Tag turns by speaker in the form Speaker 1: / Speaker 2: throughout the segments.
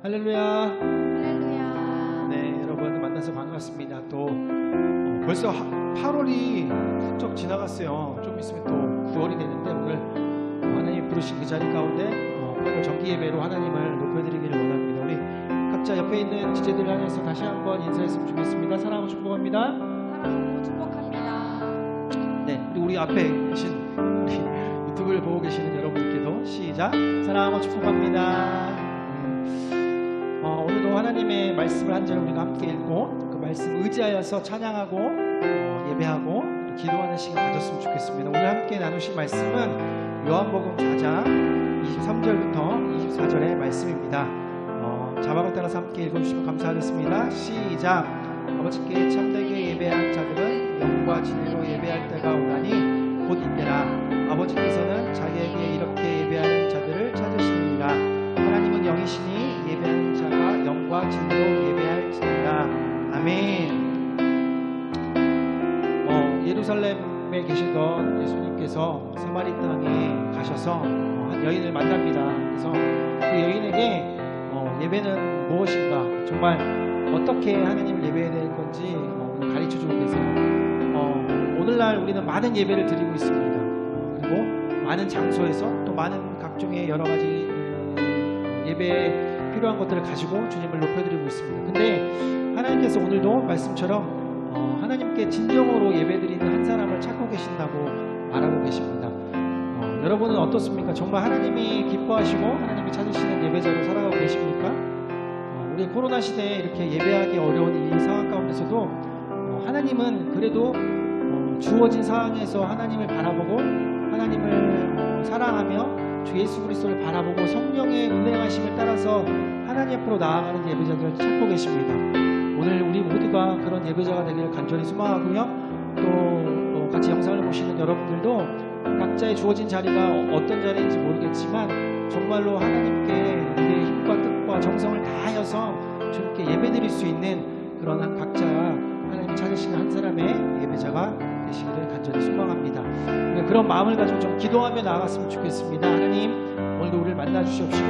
Speaker 1: 할렐루야.
Speaker 2: 할렐루야.
Speaker 1: 네, 여러분 만나서 반갑습니다. 또 벌써 8월이 훌쩍 지나갔어요. 좀 있으면 또 9월이 되는데 오늘 하나님 부르신 그 자리 가운데 8월 정기 예배로 하나님을 높여드리기를 원합니다. 우리 각자 옆에 있는 지체들 향해서 다시 한번 인사했으면 좋겠습니다. 사랑하고 축복합니다.
Speaker 2: 사랑하고 축복합니다.
Speaker 1: 네, 우리 앞에 계신 우리 유튜브를 보고 계시는 여러분께도 시작. 사랑하고 축복합니다. 오늘도 하나님의 말씀을 한 절 우리가 함께 읽고 그 말씀 의지하여서 찬양하고 예배하고 기도하는 시간 가졌으면 좋겠습니다. 오늘 함께 나누실 말씀은 요한복음 4장 23절부터 24절의 말씀입니다. 자막을 따라서 함께 읽어주시면 감사하겠습니다. 시작. 아버지께 참되게 예배한 자들은 영과 진리로 예배할 때가 오나니 곧 이때라. 아버지께서는 자기에게 이렇게 예배하는 자들을 찾으시느니라. 하나님은 영이시니 예배하는 자가 영과 진리로 예배할지니라. 아멘. 예루살렘에 계시던 예수님께서 사마리 땅에 가셔서 한 여인을 만납니다. 그래서 그 여인에게 예배는 무엇인가, 정말 어떻게 하나님을 예배해야 될 건지 오늘 가르쳐주고 계세요. 오늘날 우리는 많은 예배를 드리고 있습니다. 그리고 많은 장소에서 또 많은 각종의 여러 가지 예배에 필요한 것들을 가지고 주님을 높여드리고 있습니다. 근데 하나님께서 오늘도 말씀처럼 하나님께 진정으로 예배드리는 한 사람을 찾고 계신다고 말하고 계십니다. 여러분은 어떻습니까? 정말 하나님이 기뻐하시고 하나님이 찾으시는 예배자로 살아가고 계십니까? 우리 코로나 시대에 이렇게 예배하기 어려운 이 상황 가운데서도 하나님은 그래도 주어진 상황에서 하나님을 바라보고 하나님을 사랑하며 주 예수 그리스도를 바라보고 성령의 운행하심을 따라서 하나님 앞으로 나아가는 예배자들을 찾고 계십니다. 오늘 우리 모두가 그런 예배자가 되기를 간절히 소망하고요. 또 같이 영상을 보시는 여러분들도 각자의 주어진 자리가 어떤 자리인지 모르겠지만 정말로 하나님께 우리의 힘과 뜻과 정성을 다하여서 주님께 예배드릴 수 있는 그런 각자 하나님 찾으시는 한 사람의 예배자가 되시기를 간절히 소망합니다. 그런 마음을 가지고 좀 기도하며 나아갔으면 좋겠습니다. 하나님, 오늘도 우리를 만나 주시옵시고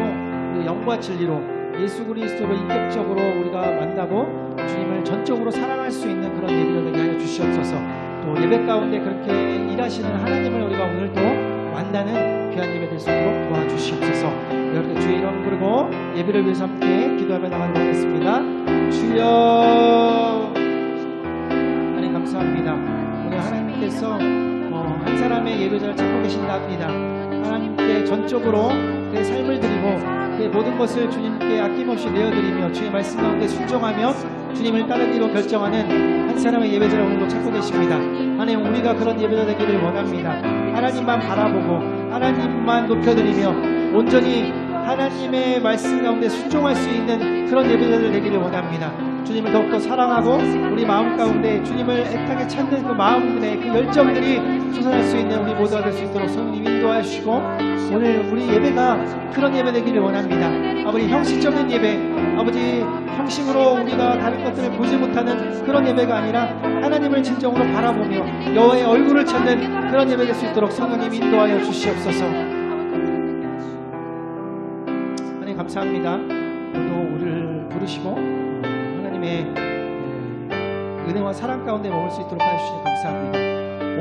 Speaker 1: 우리 영과 진리로 예수 그리스도를 인격적으로 우리가 만나고 주님을 전적으로 사랑할 수 있는 그런 예배가 되게 하여 주시옵소서. 또 예배 가운데 그렇게 일하시는 하나님을 우리가 오늘도 만나는 귀한 예배 될 수 있도록 도와주시옵소서. 여러분 주의 이름 부르고 예배를 위해서 함께 기도하며 나가도록 하겠습니다. 주여, 하나님 감사합니다. 오늘 하나님께서 한 사람의 예배자를 찾고 계신다 합니다. 하나님께 전적으로 그의 삶을 드리고 그의 모든 것을 주님께 아낌없이 내어드리며 주의 말씀 가운데 순종하며 주님을 따르기로 결정하는 한 사람의 예배자를 오늘도 찾고 계십니다. 하나님, 우리가 그런 예배자 되기를 원합니다. 하나님만 바라보고 하나님만 높여드리며 온전히 하나님의 말씀 가운데 순종할 수 있는 그런 예배자들 되기를 원합니다. 주님을 더욱더 사랑하고 우리 마음 가운데 주님을 애타게 찾는 그 마음들의 그 열정들이 솟아날 수 있는 우리 모두가 될 수 있도록 성령님 인도하여 주시고 오늘 우리 예배가 그런 예배 되기를 원합니다. 아버지, 형식적인 예배, 아버지 형식으로 우리가 다른 것들을 보지 못하는 그런 예배가 아니라 하나님을 진정으로 바라보며 여호와의 얼굴을 찾는 그런 예배 될 수 있도록 성령님 인도하여 주시옵소서. 하나님 감사합니다. 오늘도 우리를 부르시고 하나님의 은혜와 사랑 가운데 머물 수 있도록 하여주시니 감사합니다.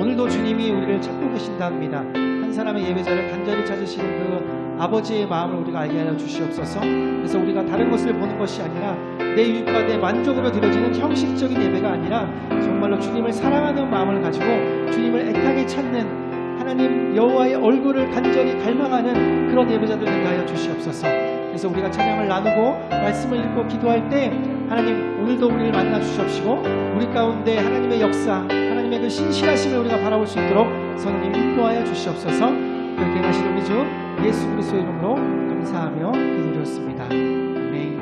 Speaker 1: 오늘도 주님이 우리를 찾고 계신다 합니다. 한 사람의 예배자를 간절히 찾으시는 그 아버지의 마음을 우리가 알게 하여 주시옵소서. 그래서 우리가 다른 것을 보는 것이 아니라 내 유익과 내 만족으로 드려지는 형식적인 예배가 아니라 정말로 주님을 사랑하는 마음을 가지고 주님을 애타게 찾는 하나님 여호와의 얼굴을 간절히 갈망하는 그런 예배자들 되게 하여 주시옵소서. 그래서 우리가 찬양을 나누고 말씀을 읽고 기도할 때 하나님 오늘도 우리를 만나 주시옵시고 우리 가운데 하나님의 역사, 하나님의 그 신실하심을 우리가 바라볼 수 있도록 성령님 인도하여 주시옵소서. 그렇게 하신 우리 주 예수 그리스도의 이름으로 감사하며 기도드렸습니다. 아멘.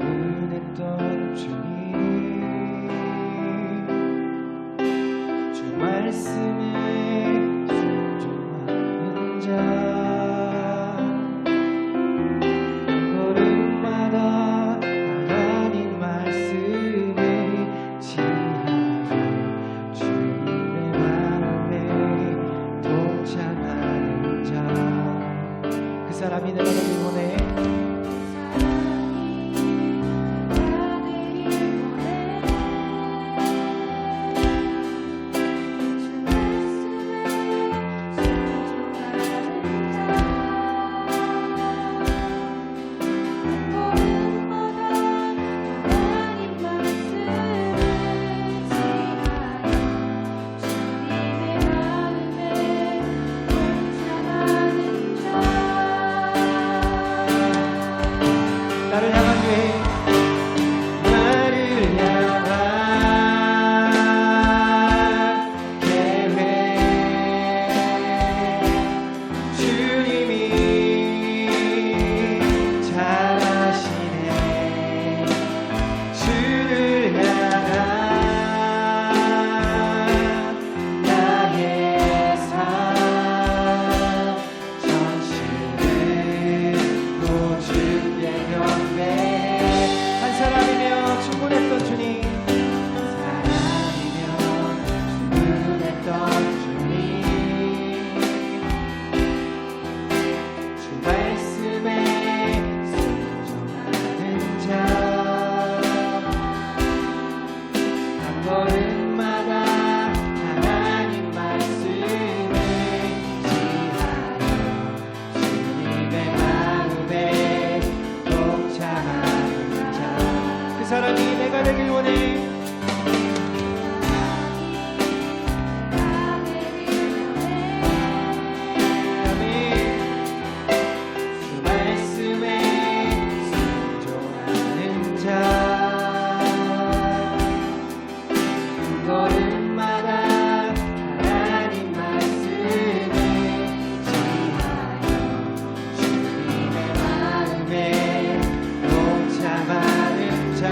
Speaker 1: 충분했던 주님 내가 되길 원해. 주 말씀에 순종하는 자 걸음마다 하나님 말씀을 지하여 주님의 마음에 동참하는 자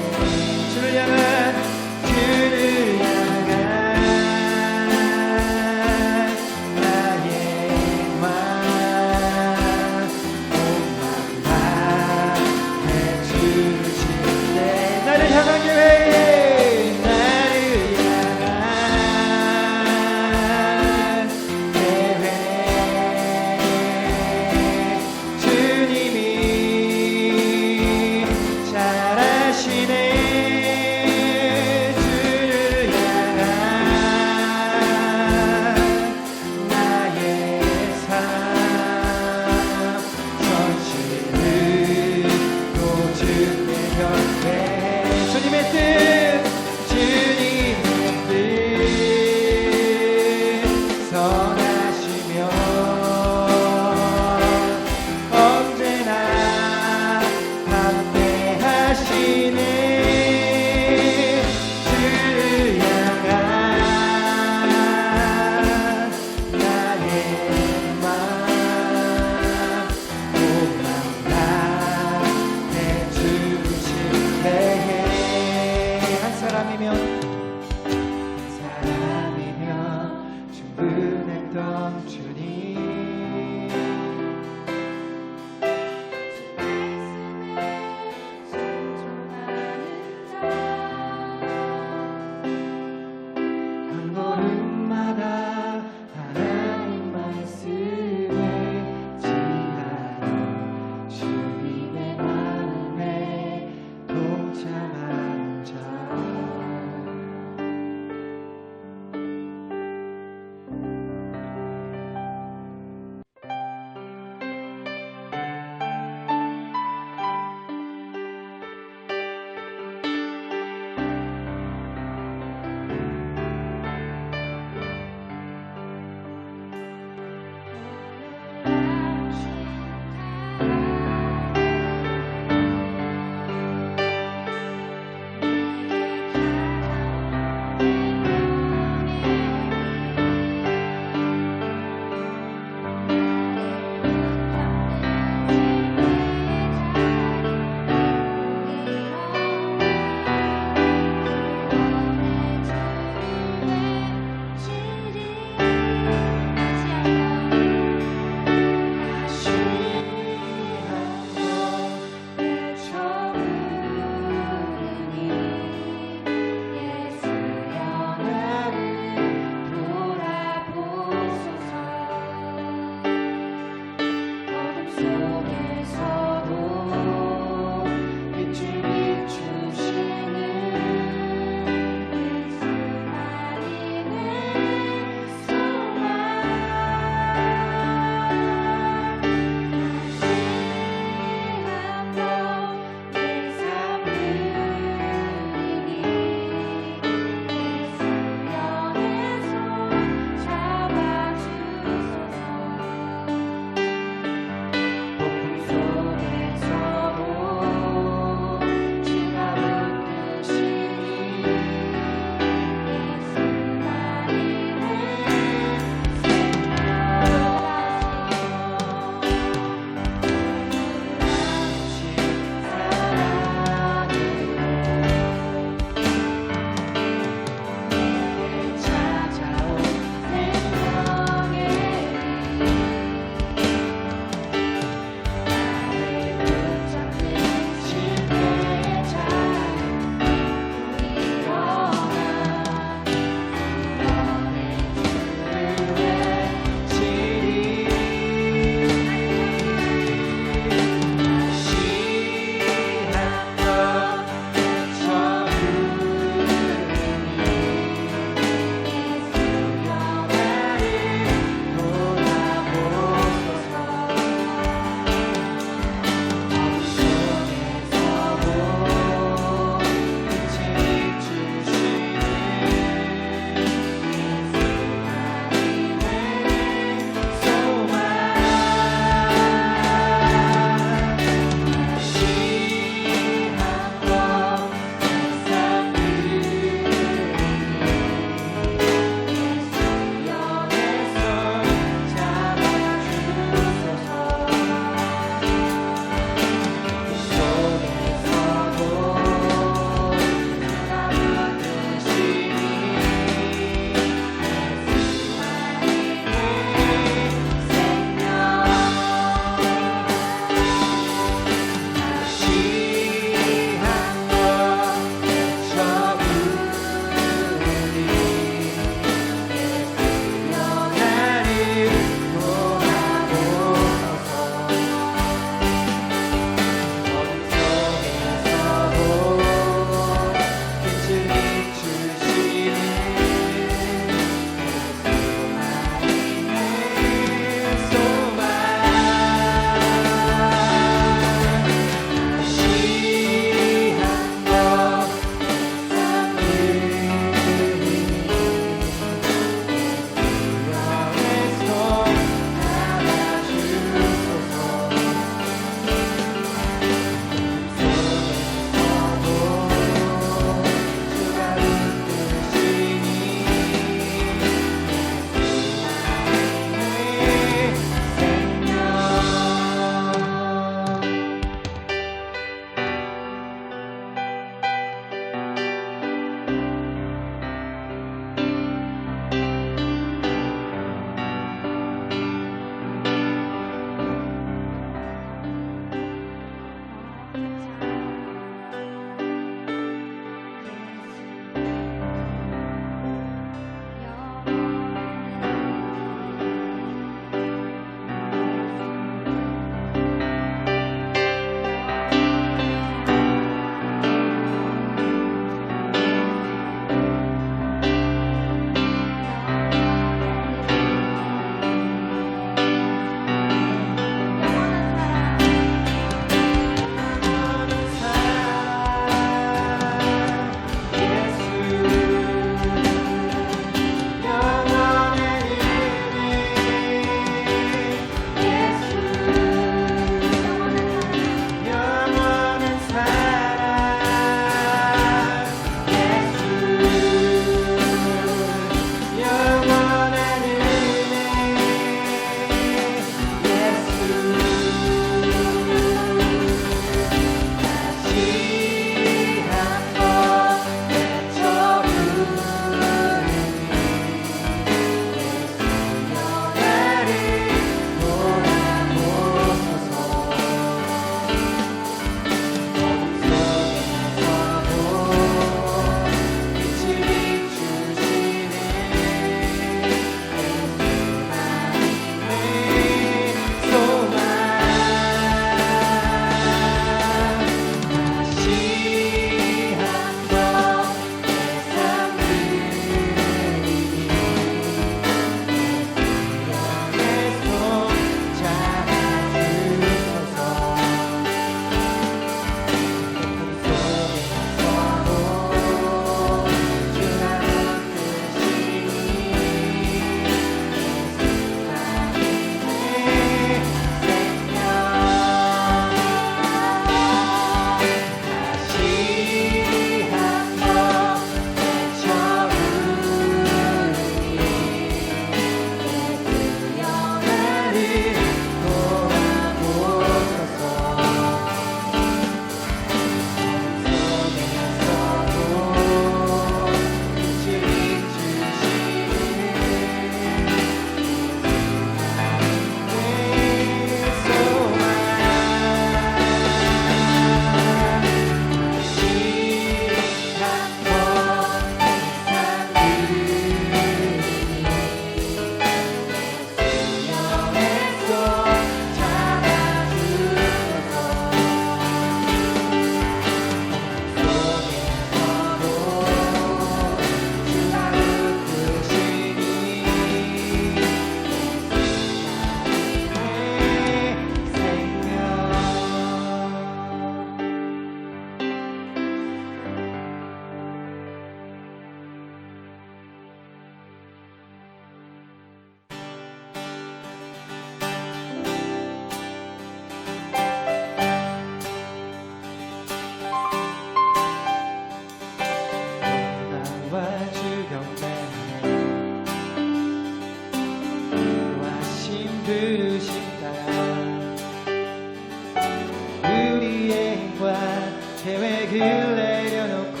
Speaker 1: 계획을 내려놓고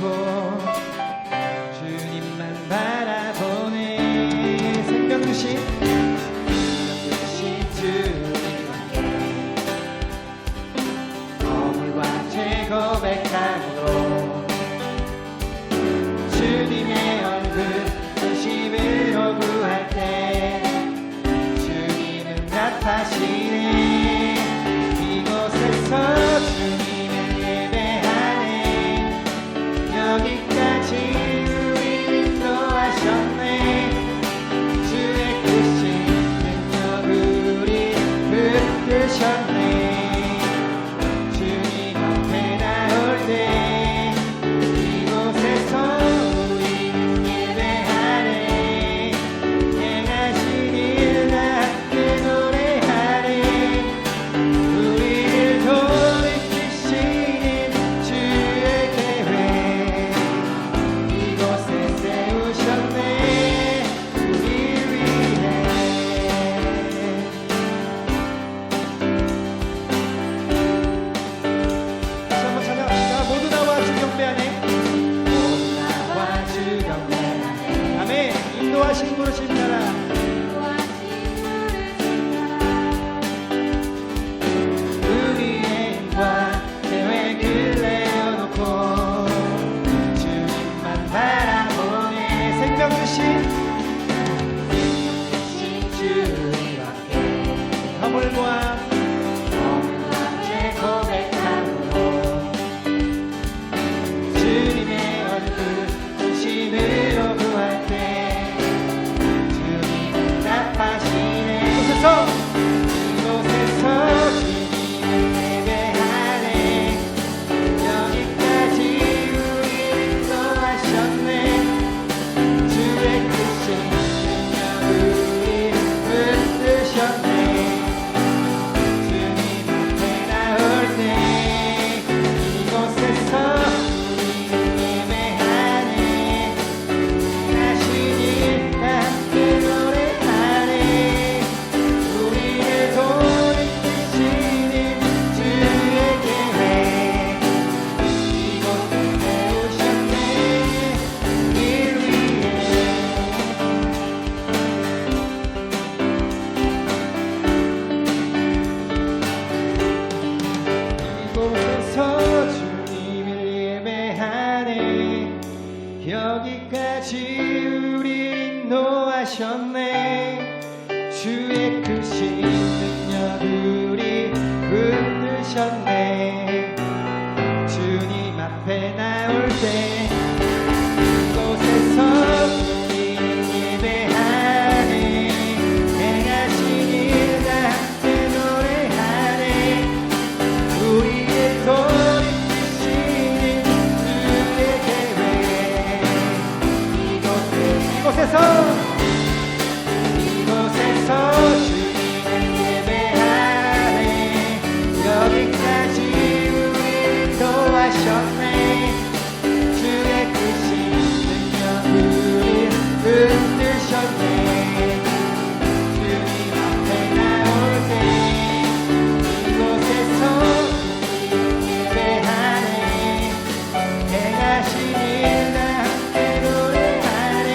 Speaker 1: 주님만 바라보네. 생명 주신 주님께 거울과 죄 고백함으로 주님의 얼굴 진심으로 구할 때 주님은 나타나시네. 이곳에서 주님을 예배하네. 여기까지 우리를 인도하셨네. 주의 크신 능력 우리 붙드셨네. 주님 앞에 나올 때 이곳에서 우리는 예배하네. 행하신 일 함께 노래하네. 우리를 돌이키시는 주의 계획 이곳에 세우셨네. 우리 위해. 다시 한번 찬양합시다. 모두 나와 주 경배하네. 모두 나와 주 경배하네. 아멘. 인도하신 부르신 나라 우리의 힘과 계획을 내려놓고 주님만 바라보네. 생명 주신 주님 앞에 허물과 죄 고백함으로 주님의 얼굴 진심으로 구할 때 주님은 나타나시네. 이곳에서 주님을 예배하네. 여기까지 우리를 인도하셨네. 주의 크신 능력 우리 붙드셨네. 주님 앞에 나올 때 이곳에서 우리는 예배하네. 하신 일 함께 노래하네. 우리를 돌이키시는 주의 계획 이곳에 세우셨네. 일 위해. 이곳에서 주님을 예배하네. 여기까지 우리 인도하셨네. 주의 크신 능력 우리 붙드셨네. 주님 앞에 나올 때 이곳에서 우리는 예배하네. 행하신 일 함께 노래하네. 우리의 돌이키시는 주의 계획 이곳에서 주님을 예배하네. 여기까지 우리를 도와셨네. 주의 크신 능력 우리 붙드셨네. 주님 앞에 나올 때 이곳에서 예배하네. 행하신 일 함께 노래하네.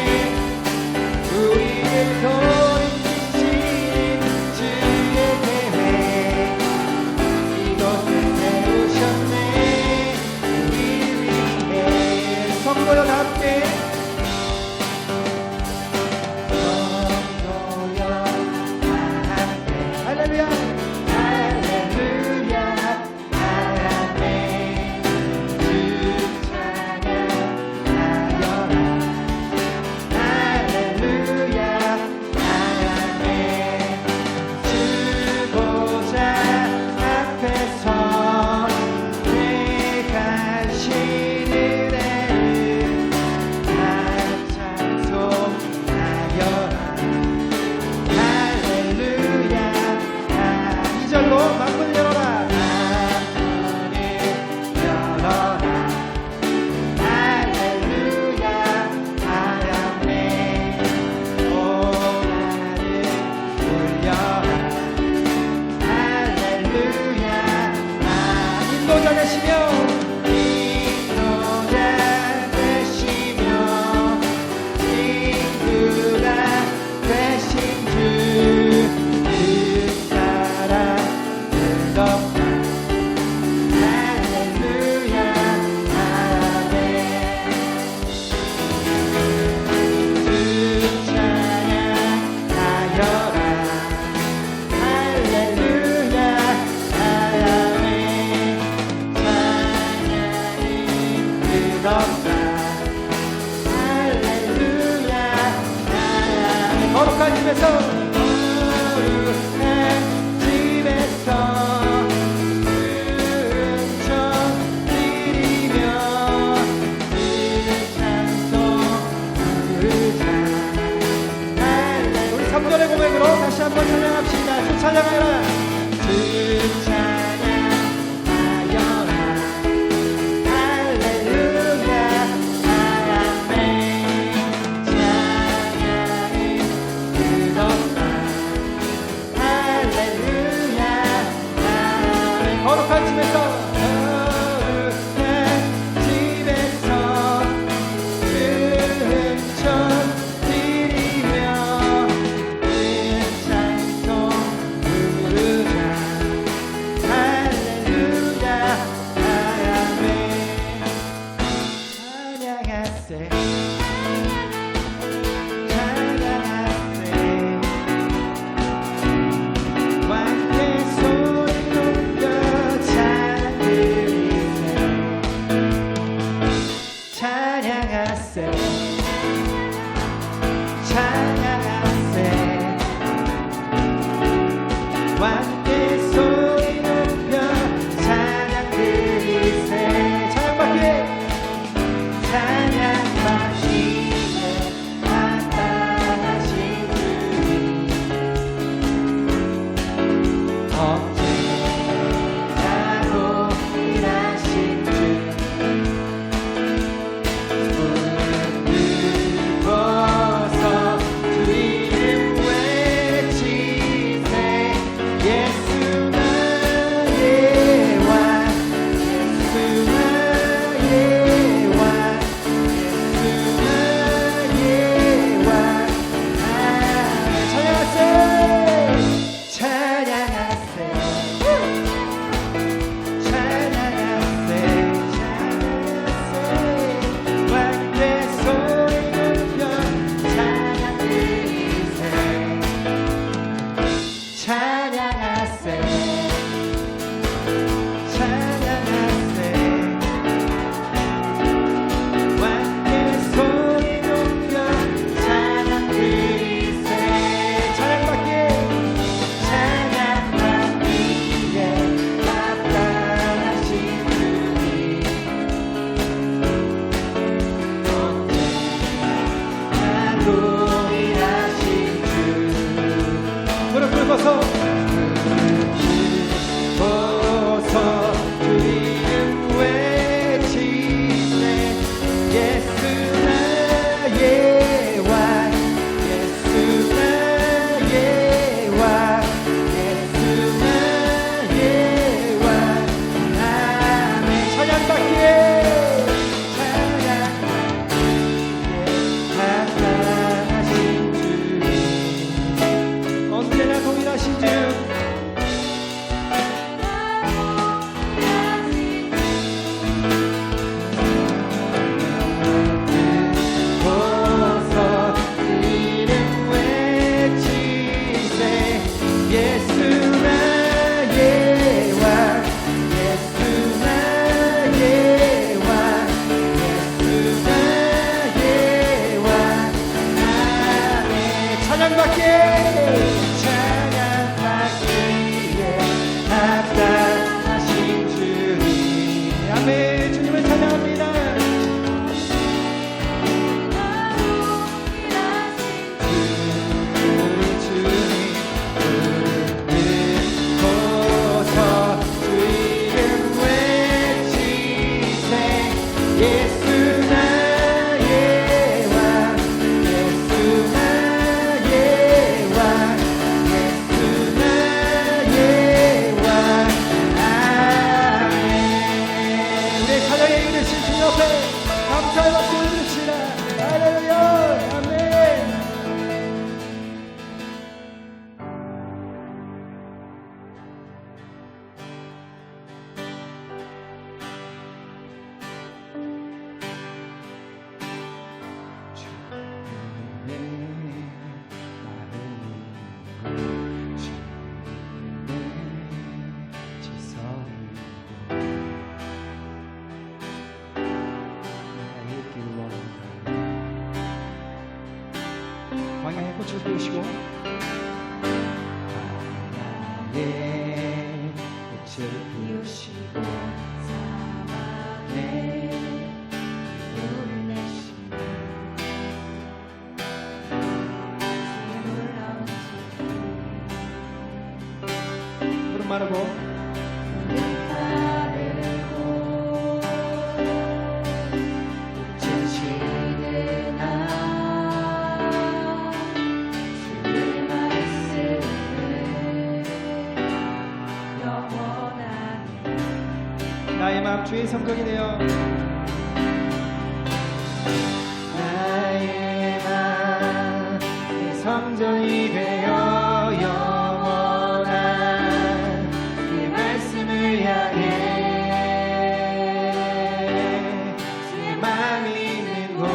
Speaker 1: 우리를 돌이키시는 주의 계획 이곳에 세우셨네. 우리 위해. 성도여 함께 할렐루야 할렐루야 아멘. 주 찬양하여라. 할렐루야 아멘. 주 보좌 앞에서 내가 하시는 찬송하여라. 할렐루야. 이 절로 만문을 열어라. 만문을 열어라. 할렐루야. 아멘. 오 나를 울려라. 할렐루야. 인도자 되시며 인도자 아멘. 주님을 찬양합니다. 감사의 박수 올려주시라. 할렐루야. 아멘. 광야의 꽃을 피우시고 광야의 꽃을 피우시고 사막에 불을 내시고 푸른 마르고 나의 마음 주의 성전이 되어 나의 마음 내 성전이 되어 영원한 주의 말씀을 향해 주의 마음이 있는 곳으로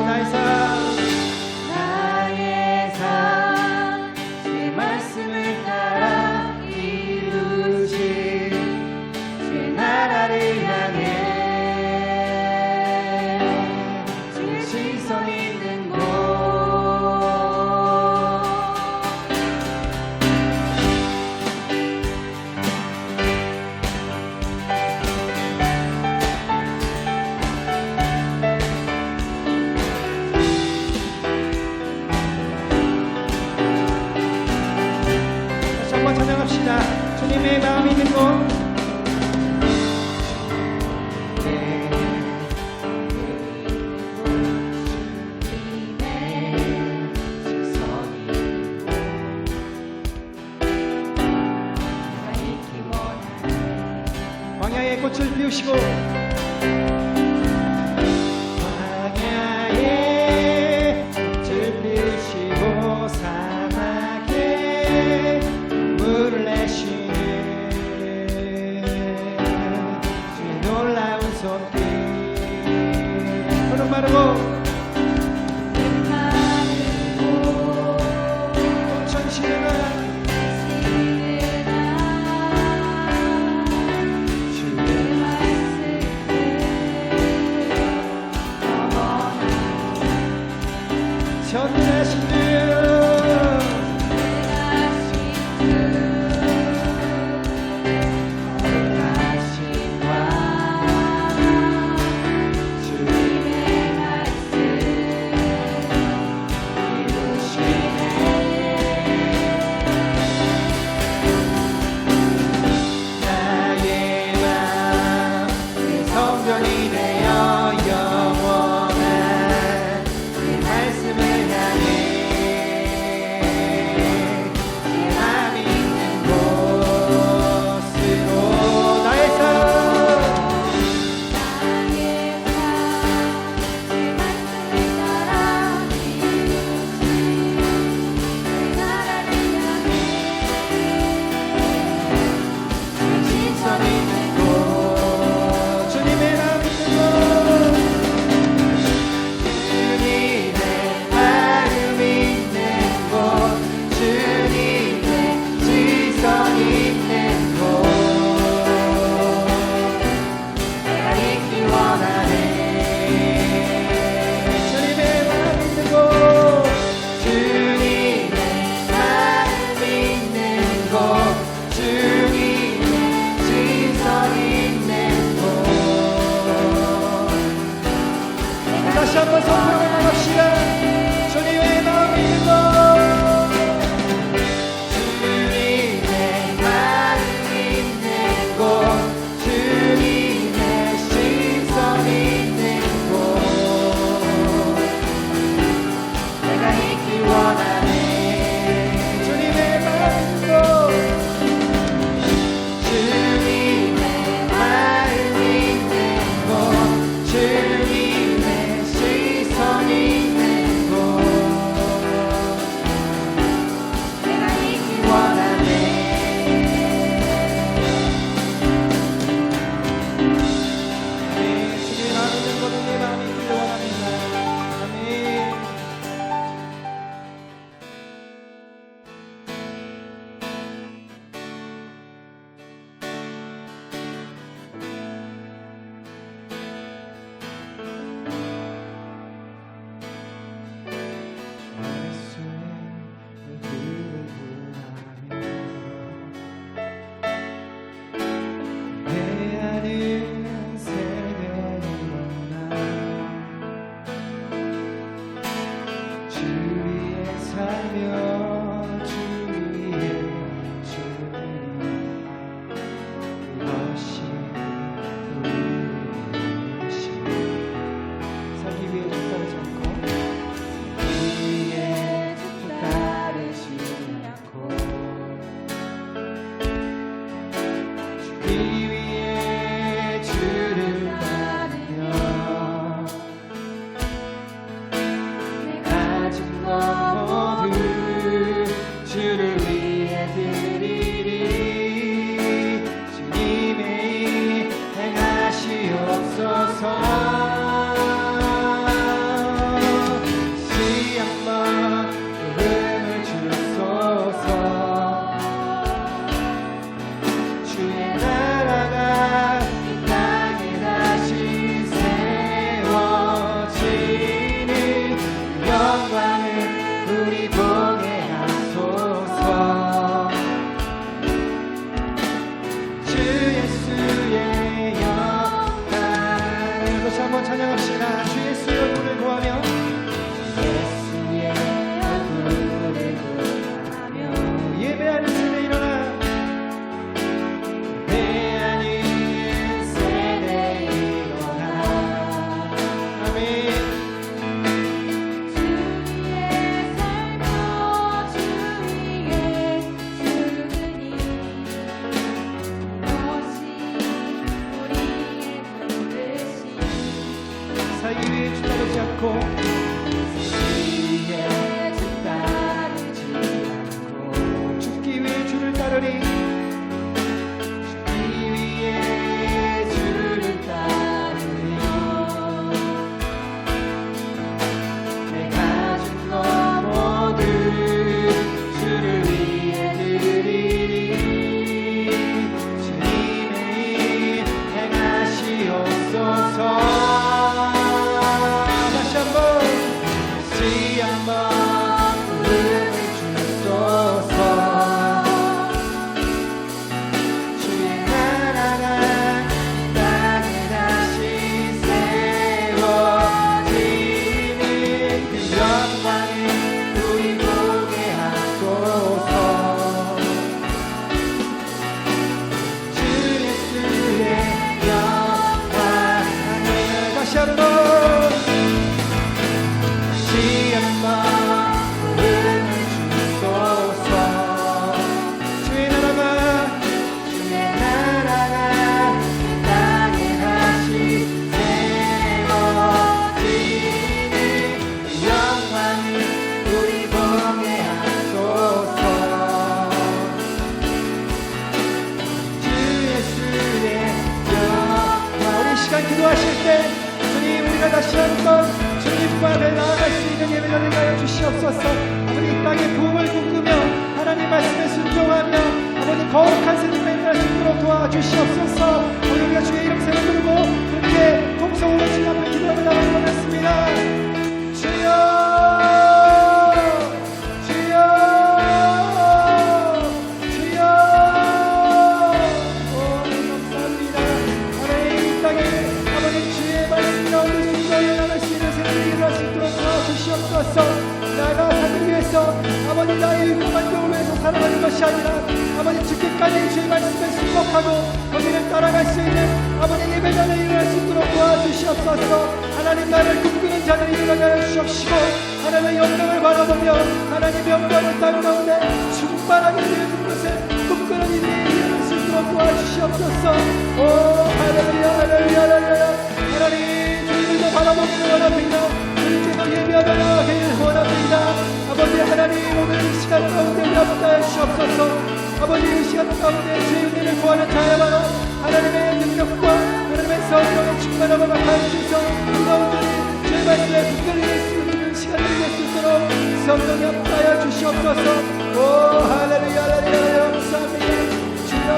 Speaker 1: 나의 삶 주의 말씀을 따라 주의 나라를 향해 주의 시선 있는 곳 다시 한번 찬양합시다. 주님의 마음이 있는 곳 광야의 꽃을 피우시고 광야의 꽃을 피우시고 사막에 물을 내시는 주의 놀라운 손길 푸른 마르고 천시는 전능하신 주 거룩하신 왕 주님의 말씀 이루시네 나의 맘 내 성전이 되어 영원한 내 말씀을 주님의 다시 한번 선포해 나갑시다. 주님의 마음을 들고
Speaker 3: 주님의 마음 있는 곳 주님의 시선 있는 곳 내가 있기 원하네
Speaker 1: 주님의 마음을 들고
Speaker 3: 주님의 마음 있는 곳 주님의 시선 있는 곳 내가 있기 원하네
Speaker 1: 주님의 마음을 들고 주님의 마음이 있기를 원합니다. 아멘. 헤아린 세대에 일어나 주 위에 살며 주 위에 주님 그것이 우리의 심 살기 위해 주 따르지 않고
Speaker 3: 위에 주 따르지 않고
Speaker 1: 이 위에 주를 따르며
Speaker 3: 가진 것 모두 주를 위해 드리리
Speaker 1: 주님의 행하시옵소서 다시 한번 부름을 주소서 주의 나라가
Speaker 3: 이 땅에 다시
Speaker 1: 세워지니 그 영광을 우리 보게 하소서 주 예수의 영광 다시 한번 찬양합시다. 주 예수의 얼굴을 구하며
Speaker 3: 예수의 얼굴을 구하며
Speaker 1: 예배하는 세대 일어나 예배하는 세대 일어나 아멘.
Speaker 2: 주위에 살며 주위에 주으니 그것이 우리의 뜻이
Speaker 1: 사이 위에 주 따르지 않고
Speaker 3: 위에 주 따르지 않고
Speaker 1: 죽기 위해 주를 따르리
Speaker 3: 이 위에 주를 따르리 내 가진 것 모두 주를 위해 드리리
Speaker 1: 주님의 행하시옵소서 다시 한번 부름을 주소서 주의 나라가 이 땅에 다시 세워지니 그 영광을 우리 보게 하소서 주 예수의 영광 다시 한번 부름을 주소서 주의 나라가
Speaker 3: 이 땅에 다시 세워지니 그 영광을 우리 보게 하소서
Speaker 1: 주 예수의 영광 우리 시간 기도하실 때 주님 우리가 다시 한번 주님과 앞에 나아갈 수 있는 예배가 되게 하여 주시옵소서. 아버지 이 땅에 부흥을 꿈꾸며 하나님 말씀에 순종하며 아버지 거룩한 세대가 일어날 수 있도록 도와주시옵소서. 오늘 우리가 주의 이름 세워 부르고 함께 통성으로 주님 앞에 기도하며 나가기 원했습니다. 주여 주여 주여 오 감사합니다. 하나님 이 땅에 아버지 주의 말씀 가운데 순종해 나갈 수 있는 세대들이 것이 아니라 아버지 죽기까지 주의 말씀에 순복하고 거기를 따라갈 수 있는 아버지 예배자를 일어날 수 있도록 도와주시옵소서. 하나님 나를 꿈꾸는 자를 일어나게 주시옵시고 하나님의 영광을 바라보며 하나님의 영광을 땅 가운데 충만하게 되어진 곳에 꿈꾸는 이들이 일어날 수 있도록 도와주시옵소서. 오 할렐루야 할렐루야 할렐루야. 하나님 주님을 바라보기를 원합니다. 주님께서 예배하며 하기를 원합니다. 아버지 하나님 오늘 이 시간 가운데 우리가 주시옵소서. 아버지 이 시간 가운데 주의 은혜를 구하는 자야말로 하나님의 능력과 하나님의 성령의 충만함을 나타내주셔서 그 가운데 주의 말씀에 붙들릴 수 있는 시간들이 될 수 있도록 성령이 함께하여 주시옵소서. 오 할렐루야 할렐루야 감사합니다 주여.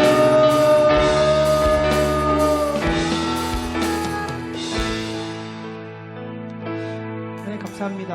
Speaker 1: 네 감사합니다.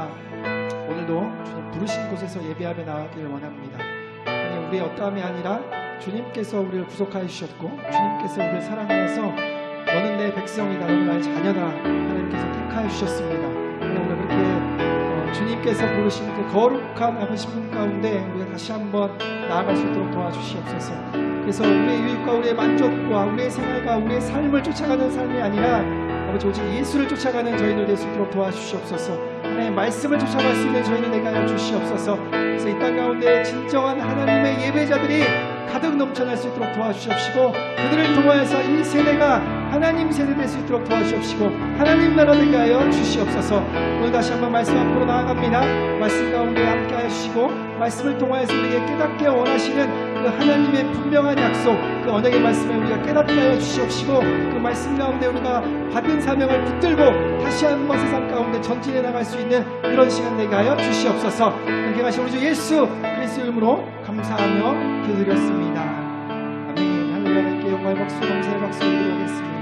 Speaker 1: 오늘도 주님 부르신 곳에서 예배하며 나가기를 원합니다. 아니 우리의 어떠함이 아니라 주님께서 우리를 구속하여 주셨고 주님께서 우리를 사랑하여서 너는 내 백성이다 너는 나의 자녀다 하나님께서 택하여 주셨습니다. 오늘 그렇게 주님께서 부르신 그 거룩한 아버지 분 가운데 우리가 다시 한번 나아갈 수 있도록 도와주시옵소서. 그래서 우리의 유익과 우리의 만족과 우리의 생활과 우리의 삶을 쫓아가는 삶이 아니라 아버지 오직 예수를 쫓아가는 저희들 될 수 있도록 도와주시옵소서. 하나님의 말씀을 쫓아갈 수 있는 저희는 되게 하여 주시옵소서. 그래서 이 땅 가운데 진정한 하나님의 예배자들이 가득 넘쳐날 수 있도록 도와주시옵시고 그들을 통하여서 이 세대가 하나님 세대 될 수 있도록 도와주시옵시고 하나님 나라 되게 하여 주시옵소서. 오늘 다시 한번 말씀 앞으로 나아갑니다. 말씀 가운데 함께 하시고 말씀을 통하여서 우리에게 깨닫게 원하시는 그 하나님의 분명한 약속 그 언약의 말씀을 우리가 깨닫게 하여 주시옵시고 그 말씀 가운데 우리가 받은 사명을 붙들고 다시 한번 세상 가운데 전진해 나갈 수 있는 그런 시간 되게 하여 주시옵소서. 함께하신 우리 주 예수 그리스도 이름으로 감사하며 기도드렸습니다. 아멘. 할렐루야. 함께 영광의 박수 감사의 박수 드리겠습니다.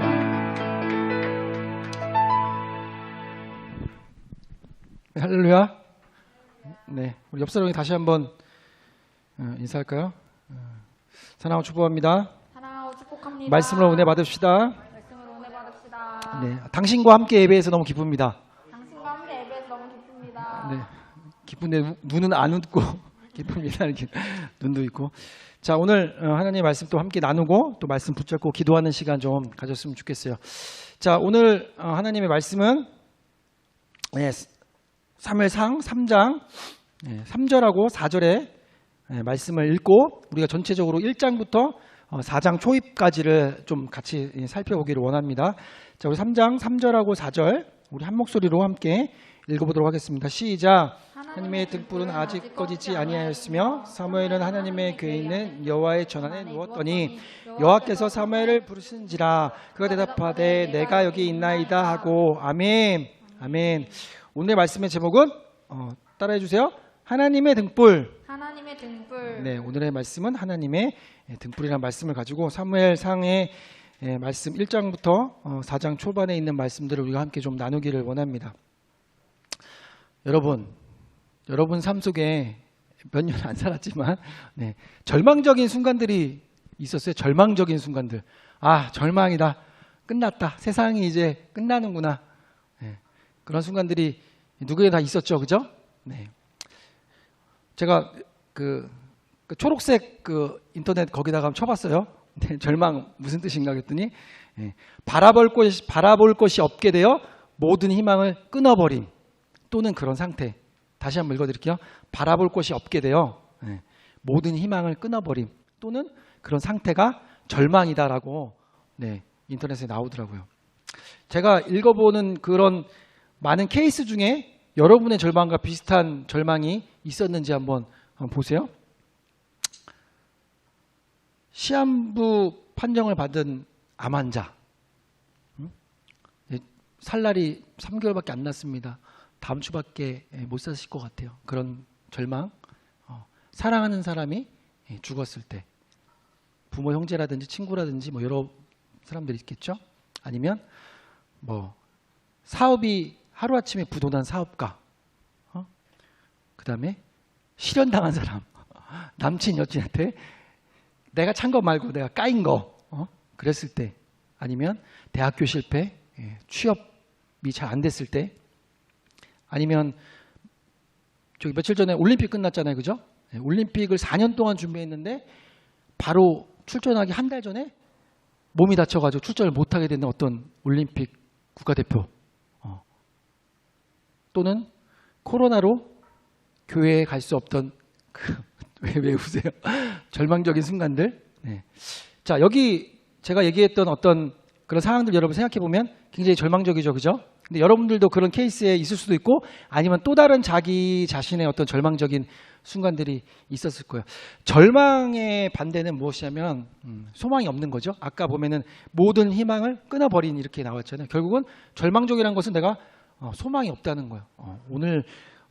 Speaker 1: 네, 할렐루야. 네, 우리 옆 사람이 다시 한번 인사할까요? 사랑하고 축복합니다.
Speaker 2: 사랑하고 축복합니다.
Speaker 1: 말씀으로 은혜 받읍시다.
Speaker 2: 말씀으로 은혜 받읍시다.
Speaker 1: 네, 당신과 함께 예배해서 너무 기쁩니다.
Speaker 2: 당신과 함께 예배해서 너무 기쁩니다.
Speaker 1: 네, 기쁜데 눈은 안 웃고 기쁩니다. 이렇게 눈도 있고. 자, 오늘 하나님의 말씀 또 함께 나누고 또 말씀 붙잡고 기도하는 시간 좀 가졌으면 좋겠어요. 자, 오늘 하나님의 말씀은 사무엘상 3장 3절하고 4절의 말씀을 읽고 우리가 전체적으로 1장부터 4장 초입까지를 좀 같이 살펴보기를 원합니다. 자, 우리 3장 3절하고 4절 우리 한 목소리로 함께 읽어보도록 하겠습니다. 시작. 하나님의 등불은 아직 꺼지지 아니하였으며 사무엘은 하나님의 궤에 있는 여호와의 전안에 누웠더니 여호와께서 사무엘을 부르신지라 그가 대답하되 내가 여기 있나이다 하고 아멘. 아멘. 오늘의 말씀의 제목은 따라해 주세요. 하나님의 등불.
Speaker 2: 하나님의 등불.
Speaker 1: 네, 오늘의 말씀은 하나님의 등불이라는 말씀을 가지고 사무엘상의 말씀 1장부터 4장 초반에 있는 말씀들을 우리가 함께 좀 나누기를 원합니다. 여러분 삶 속에 몇 년 안 살았지만 절망적인 순간들이 있었어요. 절망적인 순간들. 아, 절망이다. 끝났다. 세상이 이제 끝나는구나. 그런 순간들이 누구에 다 있었죠, 그죠? 네. 제가 그 초록색 그 인터넷 거기다가 한번 쳐봤어요. 절망 무슨 뜻인가 했더니 바라볼 것이 없게 되어 모든 희망을 끊어버림 또는 그런 상태. 다시 한번 읽어드릴게요. 바라볼 것이 없게 되어 모든 희망을 끊어버림 또는 그런 상태가 절망이다라고 인터넷에 나오더라고요. 제가 읽어보는 그런 많은 케이스 중에 여러분의 절망과 비슷한 절망이 있었는지 한번 보세요. 시한부 판정을 받은 암 환자. 살 날이 3개월밖에 안 났습니다. 다음 주밖에 못 사실 것 같아요. 그런 절망. 사랑하는 사람이 죽었을 때 부모 형제라든지 친구라든지 뭐 여러 사람들이 있겠죠. 아니면 뭐 사업이 하루아침에 부도난 사업가, 그 다음에 실현당한 사람, 남친 여친한테 내가 찬 거 말고 내가 까인 거 그랬을 때, 아니면 대학교 실패, 취업이 잘 안 됐을 때, 아니면 저기 며칠 전에 올림픽 끝났잖아요, 그죠? 올림픽을 4년 동안 준비했는데 바로 출전하기 한 달 전에 몸이 다쳐가지고 출전을 못하게 되는 어떤 올림픽 국가대표 또는 코로나로 교회에 갈 수 없던 왜 웃으세요? 절망적인 순간들. 네. 자, 여기 제가 얘기했던 어떤 그런 상황들 여러분 생각해 보면 굉장히 절망적이죠, 그죠? 근데 여러분들도 그런 케이스에 있을 수도 있고 아니면 또 다른 자기 자신의 어떤 절망적인 순간들이 있었을 거예요. 절망의 반대는 무엇이냐면 소망이 없는 거죠. 아까 보면은 모든 희망을 끊어버린 이렇게 나왔잖아요. 결국은 절망적이라는 것은 내가 소망이 없다는 거예요. 오늘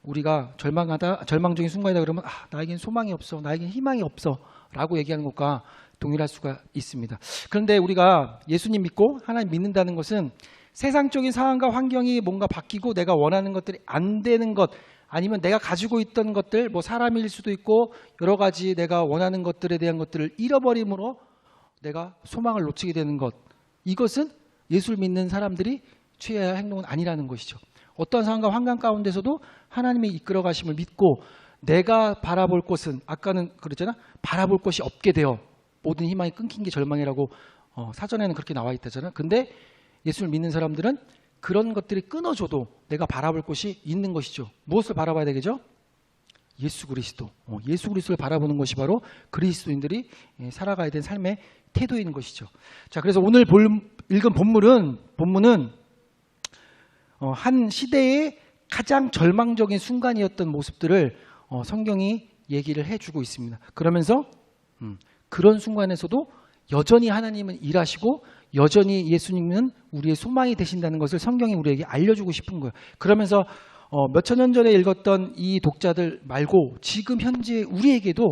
Speaker 1: 우리가 절망적인 순간이다 그러면 나에겐 소망이 없어, 나에겐 희망이 없어 라고 얘기하는 것과 동일할 수가 있습니다. 그런데 우리가 예수님 믿고 하나님 믿는다는 것은 세상적인 상황과 환경이 뭔가 바뀌고 내가 원하는 것들이 안 되는 것 아니면 내가 가지고 있던 것들 뭐 사람일 수도 있고 여러 가지 내가 원하는 것들에 대한 것들을 잃어버림으로 내가 소망을 놓치게 되는 것, 이것은 예수를 믿는 사람들이 취해야 할 행동은 아니라는 것이죠. 어떤 상황과 환경 가운데서도 하나님의 이끌어 가심을 믿고 내가 바라볼 곳은 아까는 그랬잖아, 바라볼 곳이 없게 되어 모든 희망이 끊긴 게 절망이라고 사전에는 그렇게 나와 있다잖아. 근데 예수를 믿는 사람들은 그런 것들이 끊어져도 내가 바라볼 곳이 있는 것이죠. 무엇을 바라봐야 되겠죠? 예수 그리스도. 예수 그리스도를 바라보는 것이 바로 그리스도인들이 살아가야 되는 삶의 태도인 것이죠. 자, 그래서 오늘 읽은 본문은 한 시대의 가장 절망적인 순간이었던 모습들을 성경이 얘기를 해주고 있습니다. 그러면서 그런 순간에서도 여전히 하나님은 일하시고 여전히 예수님은 우리의 소망이 되신다는 것을 성경이 우리에게 알려주고 싶은 거예요. 그러면서 몇천 년 전에 읽었던 이 독자들 말고 지금 현재 우리에게도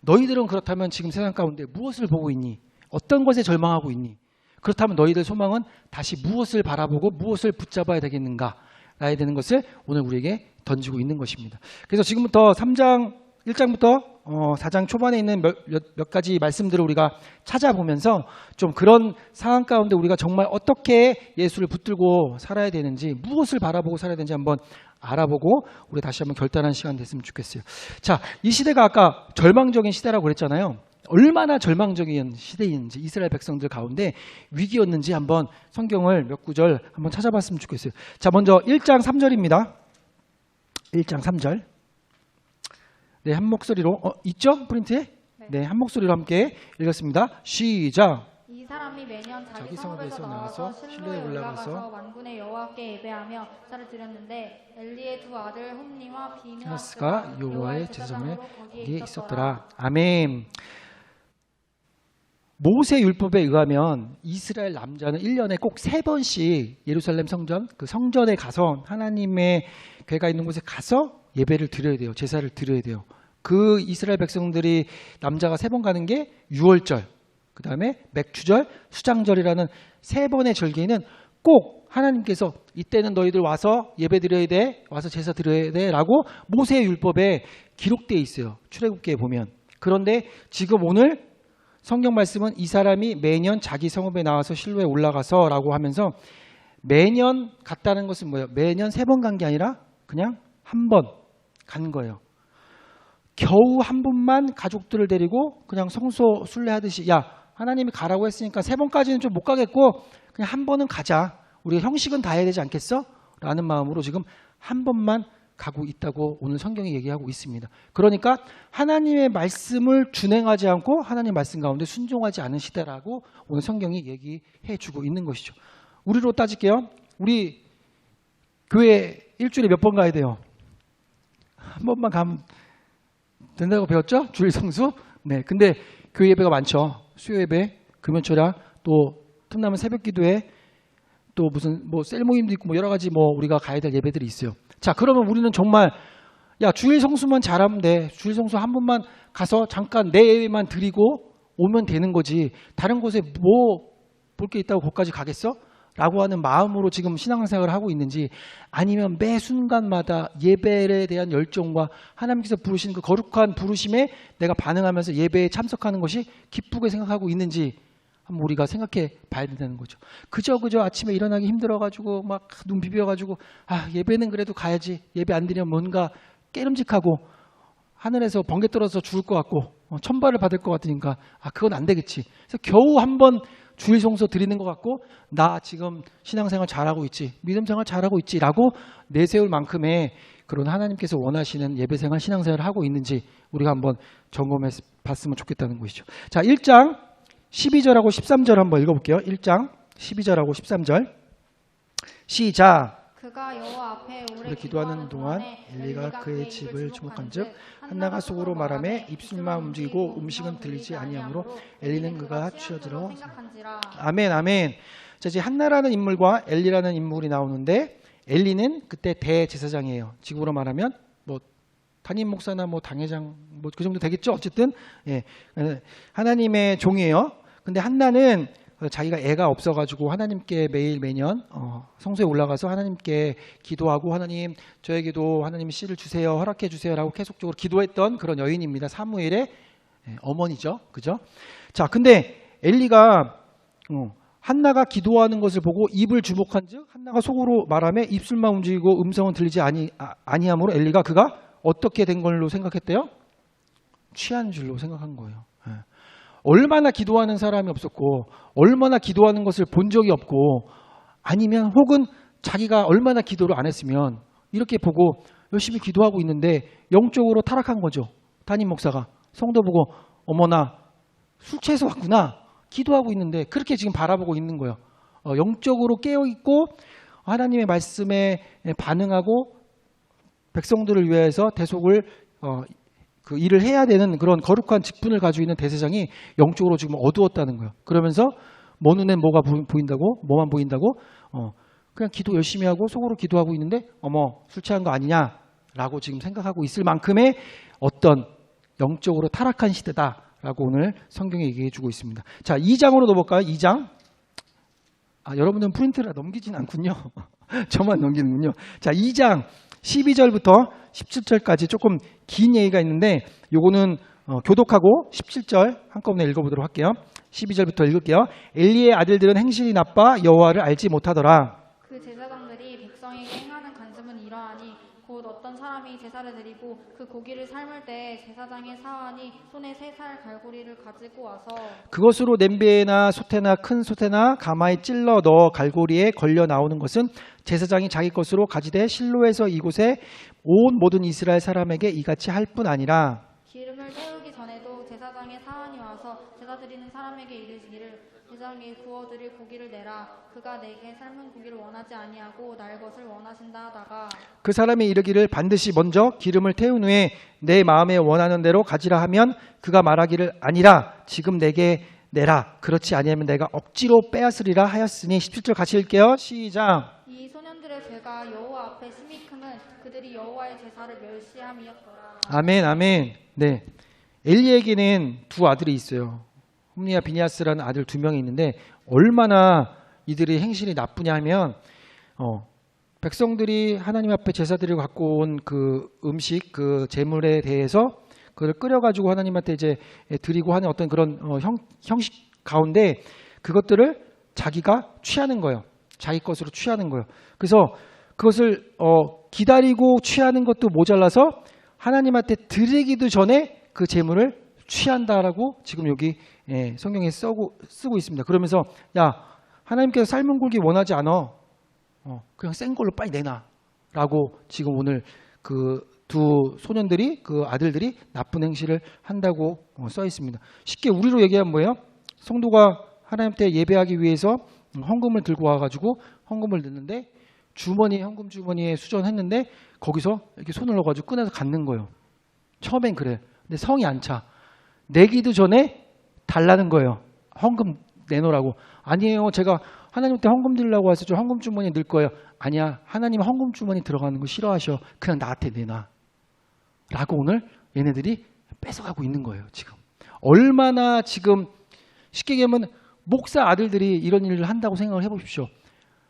Speaker 1: 너희들은 그렇다면 지금 세상 가운데 무엇을 보고 있니? 어떤 것에 절망하고 있니? 그렇다면 너희들 소망은 다시 무엇을 바라보고 무엇을 붙잡아야 되겠는가? 라야 되는 것을 오늘 우리에게 던지고 있는 것입니다. 그래서 지금부터 1장부터 4장 초반에 있는 몇 가지 말씀들을 우리가 찾아보면서 좀 그런 상황 가운데 우리가 정말 어떻게 예수를 붙들고 살아야 되는지, 무엇을 바라보고 살아야 되는지 한번 알아보고 우리 다시 한번 결단하는 시간 됐으면 좋겠어요. 자, 이 시대가 아까 절망적인 시대라고 그랬잖아요. 얼마나 절망적인 시대인지, 이스라엘 백성들 가운데 위기였는지 한번 성경을 몇 구절 한번 찾아봤으면 좋겠어요. 자, 먼저 1장 3절입니다. 1장 3절. 네, 한 목소리로 있죠? 프린트에? 네, 한 목소리로 함께 읽었습니다. 시작.
Speaker 2: 이 사람이 매년 자기
Speaker 1: 자기
Speaker 2: 성읍에서
Speaker 1: 성읍에서
Speaker 2: 나와서
Speaker 1: 나와서
Speaker 2: 실로에
Speaker 1: 실로에
Speaker 2: 올라가서
Speaker 1: 올라가서
Speaker 2: 만군의 여호와께 예배하며 제사를 드렸는데 엘리의 두 아들 홈니와
Speaker 1: 피느하스가
Speaker 2: 비느하스가
Speaker 1: 여호와의 제사장으로
Speaker 2: 거기에
Speaker 1: 거기에
Speaker 2: 있었더라.
Speaker 1: 있었더라. 아멘. 모세 율법에 의하면 이스라엘 남자는 1년에 꼭 3번씩 예루살렘 성전, 그 성전에 가서 하나님의 궤가 있는 곳에 가서 예배를 드려야 돼요. 제사를 드려야 돼요. 그 이스라엘 백성들이 남자가 3번 가는 게 유월절, 그 다음에 맥추절, 수장절이라는 3번의 절기에는 꼭 하나님께서 이때는 너희들 와서 예배 드려야 돼, 와서 제사 드려야 돼 라고 모세의 율법에 기록되어 있어요. 출애굽기에 보면. 그런데 지금 오늘 성경 말씀은 이 사람이 매년 자기 성읍에 나와서 실로에 올라가서 라고 하면서 매년 갔다는 것은 뭐예요? 매년 3번 간 게 아니라 그냥 한 번 간 거예요. 겨우 한 번만 가족들을 데리고 그냥 성소 순례하듯이, 야, 하나님이 가라고 했으니까 3번까지는 좀 못 가겠고 그냥 한 번은 가자. 우리가 형식은 다 해야 되지 않겠어? 라는 마음으로 지금 한 번만 가고 있다고 오늘 성경이 얘기하고 있습니다. 그러니까 하나님의 말씀을 준행하지 않고 하나님의 말씀 가운데 순종하지 않은 시대라고 오늘 성경이 얘기해 주고 있는 것이죠. 우리로 따질게요. 우리 교회 일주일에 몇 번 가야 돼요? 한 번만 가면 된다고 배웠죠? 주일 성수? 네. 근데 교회 예배가 많죠. 수요 예배, 금요 철야, 또 틈나면 새벽 기도회, 또 무슨 뭐 셀 모임도 있고 뭐 여러 가지 뭐 우리가 가야 될 예배들이 있어요. 자, 그러면 우리는 정말 야, 주일 성수만 잘하면 돼. 주일 성수 한 번만 가서 잠깐 내 예배만 드리고 오면 되는 거지. 다른 곳에 뭐 볼 게 있다고 거기까지 가겠어? 라고 하는 마음으로 지금 신앙생활을 하고 있는지, 아니면 매 순간마다 예배에 대한 열정과 하나님께서 부르신 그 거룩한 부르심에 내가 반응하면서 예배에 참석하는 것이 기쁘게 생각하고 있는지 한번 우리가 생각해 봐야 된다는 거죠. 그저 아침에 일어나기 힘들어가지고 막 눈 비벼가지고 예배는 그래도 가야지, 예배 안 드리면 뭔가 깨름직하고 하늘에서 번개 떨어져서 죽을 것 같고 천벌을 받을 것 같으니까 그건 안 되겠지. 그래서 겨우 한번 주일 성수 드리는 것 같고 나 지금 신앙생활 잘하고 있지, 믿음생활 잘하고 있지라고 내세울 만큼의 그런 하나님께서 원하시는 예배생활, 신앙생활을 하고 있는지 우리가 한번 점검해 봤으면 좋겠다는 것이죠. 자, 1장 12절하고 13절 한번 읽어볼게요. 1장 12절하고 13절 시작.
Speaker 2: 그가 여호와 앞에 오래
Speaker 1: 기도하는 동안 엘리가 그의 집을 주목한즉 한나가 속으로 말하매 입술만 움직이고 음식은 들리지 아니하므로 엘리는 그가 취하들어. 아멘, 아멘. 자, 이제 한나라는 인물과 엘리라는 인물이 나오는데 엘리는 그때 대제사장이에요. 지금으로 말하면 뭐 담임 목사나 뭐 당회장 뭐 그 정도 되겠죠. 어쨌든 예, 하나님의 종이에요. 근데 한나는 자기가 애가 없어가지고 하나님께 매일 매년 성소에 올라가서 하나님께 기도하고 하나님 저에게도 하나님 씨를 주세요, 허락해 주세요라고 계속적으로 기도했던 그런 여인입니다. 사무엘의 어머니죠, 그죠? 자, 근데 엘리가 한나가 기도하는 것을 보고 입을 주목한즉 한나가 속으로 말하며 입술만 움직이고 음성은 들리지 아니하므로 엘리가 그가 어떻게 된 걸로 생각했대요? 취한 줄로 생각한 거예요. 얼마나 기도하는 사람이 없었고 얼마나 기도하는 것을 본 적이 없고 아니면 혹은 자기가 얼마나 기도를 안 했으면 이렇게 보고 열심히 기도하고 있는데 영적으로 타락한 거죠. 담임 목사가 성도 보고 어머나 술 취해서 왔구나, 기도하고 있는데 그렇게 지금 바라보고 있는 거예요. 영적으로 깨어있고 하나님의 말씀에 반응하고 백성들을 위해서 대속을 그 일을 해야 되는 그런 거룩한 직분을 가지고 있는 대제사장이 영적으로 지금 어두웠다는 거예요. 그러면서 뭐 눈엔 뭐가 보인다고, 뭐만 보인다고, 그냥 기도 열심히 하고 속으로 기도하고 있는데 어머 술 취한 거 아니냐라고 지금 생각하고 있을 만큼의 어떤 영적으로 타락한 시대다라고 오늘 성경에 얘기해 주고 있습니다. 자, 2장으로 넘어갈까요? 2장. 여러분들은 프린트라 넘기진 않군요. 저만 넘기는군요. 자, 2장 12절부터 17절까지 조금 긴 얘기가 있는데 요거는 교독하고 17절 한꺼번에 읽어보도록 할게요. 12절부터 읽을게요. 엘리의 아들들은 행실이 나빠 여호와를 알지 못하더라.
Speaker 2: 그 제사장들이 백성에게 행하는 간습은 이러하니 곧 어떤 사람이 제사를 드리고 그 고기를 삶을 때 제사장의 사환이 손에 3살 갈고리를 가지고 와서
Speaker 1: 그것으로 냄비나 소태나 큰 소태나 가마에 찔러 넣어 갈고리에 걸려 나오는 것은 제사장이 자기 것으로 가지되 실로에서 이곳에 온 모든 이스라엘 사람에게 이같이 할 뿐 아니라
Speaker 2: 기름을 태우기 전에도 제사장의 사환이 와서 제사 드리는 사람에게 이르시기를 제사장이 구워드릴 고기를 내라. 그가 내게 삶은 고기를 원하지 아니하고 날 것을 원하신다 하다가
Speaker 1: 그 사람이 이르기를 반드시 먼저 기름을 태운 후에 내 마음에 원하는 대로 가지라 하면 그가 말하기를 아니라 지금 내게 내라. 그렇지 아니하면 내가 억지로 빼앗으리라 하였으니 17절 같이 읽게요. 시작.
Speaker 2: 이 소년들의 죄가 여호와 앞에 심히 크면 그들이 여호와의 제사를 멸시함이었더라.
Speaker 1: 아멘, 아멘. 네, 엘리에게는 두 아들이 있어요. 홈리와 비니아스라는 아들 2명이 있는데 얼마나 이들의 행실이 나쁘냐 하면 백성들이 하나님 앞에 제사드리고 갖고 온 그 음식, 그 제물에 대해서 그걸 끓여가지고 하나님한테 이제 드리고 하는 어떤 그런 형식 가운데 그것들을 자기가 취하는 거예요. 자기 것으로 취하는 거예요. 그래서 그것을 기다리고 취하는 것도 모자라서 하나님한테 드리기도 전에 그 제물을 취한다라고 지금 여기 성경에 쓰고 있습니다. 그러면서 야, 하나님께서 삶은 고기 원하지 않아. 그냥 센 걸로 빨리 내놔라고 지금 오늘 그 두 소년들이, 그 아들들이 나쁜 행실을 한다고 써 있습니다. 쉽게 우리로 얘기하면 뭐예요? 성도가 하나님께 예배하기 위해서 헌금을 들고 와가지고 헌금을 넣는데 헌금 주머니에 수전했는데 거기서 이렇게 손을 넣어가지고 꺼내서 갖는 거예요. 처음엔 그래. 근데 성이 안 차. 내기도 전에 달라는 거예요. 헌금 내놓으라고. 아니에요. 제가 하나님한테 헌금 드리려고 해서 저 헌금 주머니에 넣을 거예요. 아니야. 하나님 헌금 주머니 들어가는 거 싫어하셔. 그냥 나한테 내놔. 라고 오늘 얘네들이 뺏어가고 있는 거예요. 지금. 얼마나 지금 쉽게 얘기하면 목사 아들들이 이런 일을 한다고 생각을 해보십시오.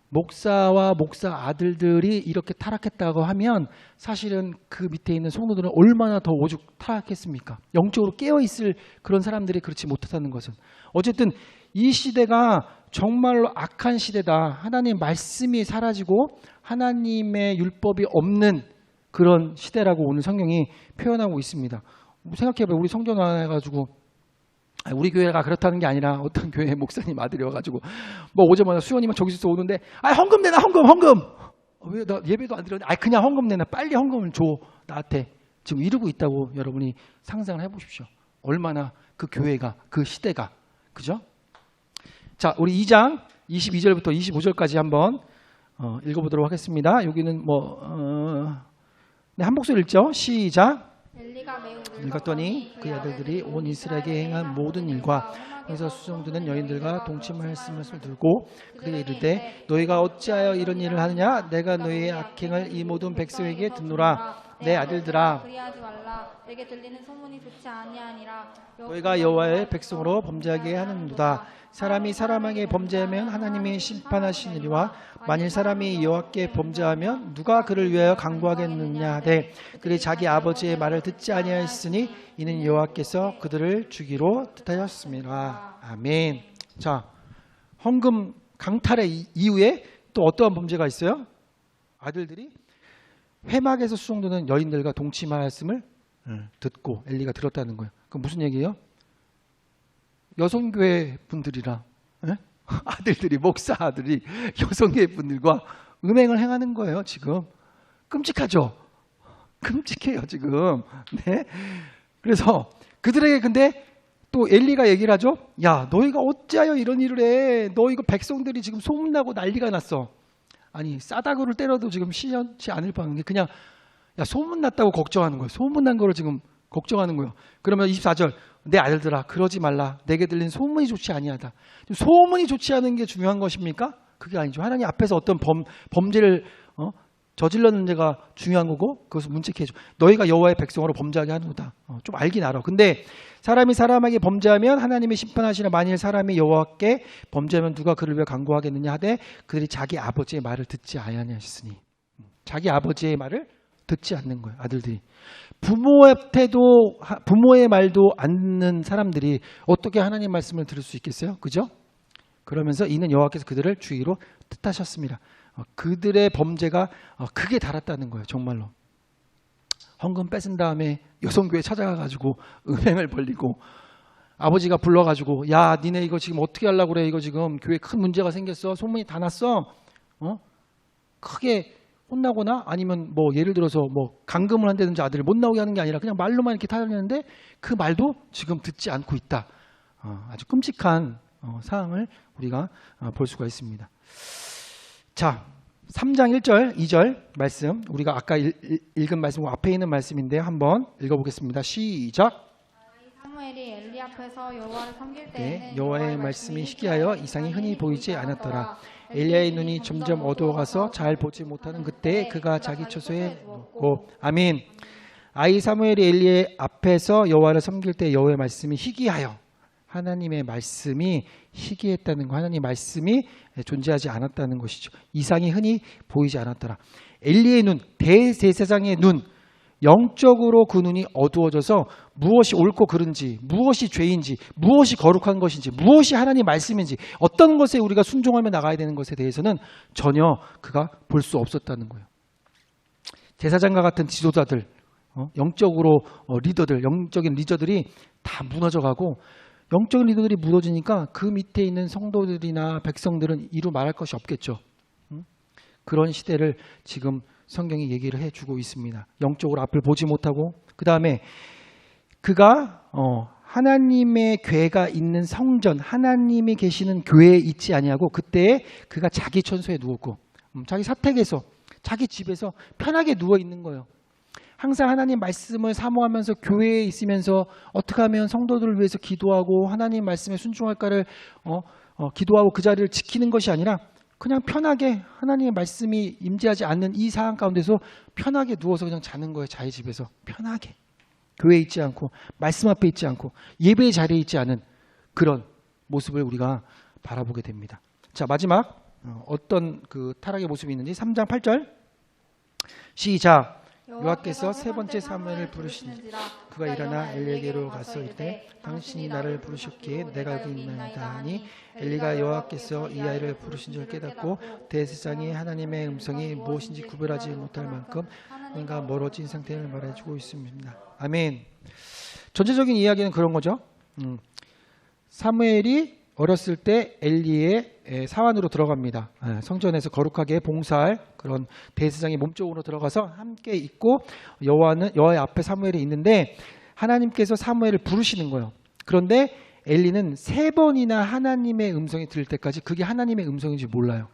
Speaker 1: 목사와 목사 아들들이 이렇게 타락했다고 하면 사실은 그 밑에 있는 성도들은 얼마나 더 오죽 타락했습니까? 영적으로 깨어있을 그런 사람들이 그렇지 못하다는 것은. 어쨌든 이 시대가 정말로 악한 시대다. 하나님의 말씀이 사라지고 하나님의 율법이 없는 그런 시대라고 오늘 성경이 표현하고 있습니다. 생각해봐요. 우리 성전 하나 해가지고 우리 교회가 그렇다는 게 아니라 어떤 교회 목사님 아들이 와가지고 뭐 오자마자 수요님은 저기서 오는데 헌금 내놔 헌금 왜 나 예배도 안 드렸는데 그냥 헌금 내놔 빨리 헌금을 줘 나한테 지금 이러고 있다고 여러분이 상상을 해보십시오. 얼마나 그 교회가 그 시대가 그죠? 자 우리 2장 22절부터 25절까지 한번 읽어보도록 하겠습니다. 여기는 한 목소리 읽죠. 시작.
Speaker 2: 엘리가 매우
Speaker 1: 늙었더니 그 아들들이 온 이스라엘에게 행한 모든 일과 그래서 수종드는 여인들과 동침하였음을 들고 그에게 이르되 너희가 어찌하여 이런 일을 하느냐 내가 너희의 악행을 이 모든 백성에게 듣노라. 내 아들들아
Speaker 2: 그리하지 말라. 내게 들리는 소문이 좋지 아니하니라.
Speaker 1: 너희가 여호와의 백성으로 범죄하게 하는도다. 사람이 사람에게 범죄하면 하나님이 심판하시느니와 만일 사람이 여호와께 범죄하면 누가 그를 위하여 강구하겠느냐 하되 그들이 자기 아버지의 말을 듣지 아니하였으니 이는 여호와께서 그들을 주기로 뜻하였습니다. 아멘. 자, 헌금 강탈의 이후에 또 어떠한 범죄가 있어요? 아들들이 회막에서 수종드는 여인들과 동침하였음을 듣고 엘리가 들었다는 거예요. 그 무슨 얘기예요? 여성교회 분들이랑 아들들이 목사 아들이 여성교회 분들과 음행을 행하는 거예요. 지금 끔찍하죠. 끔찍해요 지금. 네. 그래서 그들에게 근데 또 엘리가 얘기를 하죠. 야 너희가 어찌하여 이런 일을 해. 너 이거 백성들이 지금 소문나고 난리가 났어. 아니 싸다구를 때려도 지금 시원치 않을 뻔한 게 그냥 야 소문났다고 걱정하는 거예요. 소문난 거를 지금 걱정하는 거예요. 그러면 24절 내 아들들아 그러지 말라. 내게 들린 소문이 좋지 아니하다. 소문이 좋지 않은 게 중요한 것입니까? 그게 아니죠. 하나님 앞에서 어떤 범죄를 저질렀는 자가 중요한 거고 그것을 문책해줘. 너희가 여호와의 백성으로 범죄하게 하는구나. 좀 알긴 알아. 근데 사람이 사람에게 범죄하면 하나님이 심판하시나 만일 사람이 여호와께 범죄하면 누가 그를 위해 강구하겠느냐 하되 그들이 자기 아버지의 말을 듣지 아니하였으니 자기 아버지의 말을 듣지 않는 거예요. 아들들이. 부모의 말도 안 듣는 사람들이 어떻게 하나님 말씀을 들을 수 있겠어요? 그죠? 그러면서 이는 여호와께서 그들을 주의로 뜻하셨습니다. 그들의 범죄가 크게 달았다는 거예요. 정말로. 헌금 뺏은 다음에 여성교회 찾아가가지고 음행을 벌리고 아버지가 불러가지고 야 니네 이거 지금 어떻게 하려고 그래. 이거 지금 교회에 큰 문제가 생겼어. 소문이 다 났어. 크게 혼나거나 아니면 뭐 예를 들어서 뭐 감금을 한다든지 아들을 못 나오게 하는 게 아니라 그냥 말로만 이렇게 타려는데 그 말도 지금 듣지 않고 있다. 아주 끔찍한 상황을 우리가 볼 수가 있습니다. 자, 3장 1절, 2절 말씀 우리가 아까 읽은 말씀 앞에 있는 말씀인데 한번 읽어보겠습니다. 시작.
Speaker 2: 사무엘이 엘리 앞에서 여호와를 섬길 때에는
Speaker 1: 네, 여호와의 말씀이 희귀하여 이상이 흔히 보이지 않았더라. 엘리야의 눈이 점점 어두워가서 잘 보지 못하는 그때 그가 자기 처소에 누웠고 아멘. 아이 사무엘이 엘리의 앞에서 여호와를 섬길 때 여호와의 말씀이 희귀하여 하나님의 말씀이 희귀했다는 거. 하나님의 말씀이 존재하지 않았다는 것이죠. 이상이 흔히 보이지 않았더라. 엘리의 눈, 대제사장의 눈, 영적으로 그 눈이 어두워져서 무엇이 옳고 그른지, 무엇이 죄인지, 무엇이 거룩한 것인지, 무엇이 하나님 말씀인지 어떤 것에 우리가 순종하며 나가야 되는 것에 대해서는 전혀 그가 볼 수 없었다는 거예요. 제사장과 같은 지도자들, 영적으로 리더들, 영적인 리더들이 다 무너져가고 영적인 리더들이 무너지니까 그 밑에 있는 성도들이나 백성들은 이루 말할 것이 없겠죠. 그런 시대를 지금 성경이 얘기를 해주고 있습니다. 영적으로 앞을 보지 못하고 그 다음에 그가 하나님의 궤가 있는 성전, 하나님이 계시는 교회에 있지 아니하고 그때 그가 자기 처소에 누웠고 자기 사택에서 자기 집에서 편하게 누워 있는 거예요. 항상 하나님 말씀을 사모하면서 교회에 있으면서 어떻게 하면 성도들을 위해서 기도하고 하나님 말씀에 순종할까를 기도하고 그 자리를 지키는 것이 아니라 그냥 편하게 하나님의 말씀이 임재하지 않는 이 상황 가운데서 편하게 누워서 그냥 자는 거예요. 자기 집에서 편하게. 교회에 있지 않고 말씀 앞에 있지 않고 예배의 자리에 있지 않은 그런 모습을 우리가 바라보게 됩니다. 자, 마지막 어떤 그 타락의 모습이 있는지 3장 8절 시작. 여호와께서 세 번째 사무엘을 부르시니 그가 일어나 엘리에게로 가서 이르되 당신이 나를 부르셨기에 내가 여기 있나이다 하니 엘리가 여호와께서 이 아이를 부르신 줄 깨닫고 대제사장이 하나님의 음성이 무엇인지 구별하지 못할 만큼 하나님과 멀어진 상태를 말해주고 있습니다. 아멘. 전체적인 이야기는 그런 거죠. 사무엘이 어렸을 때 엘리의 사환으로 들어갑니다. 성전에서 거룩하게 봉사할 그런 대제사장의 몸쪽으로 들어가서 함께 있고 여호와의 앞에 사무엘이 있는데 하나님께서 사무엘을 부르시는 거예요. 그런데 엘리는 3번이나 하나님의 음성이 들릴 때까지 그게 하나님의 음성인지 몰라요.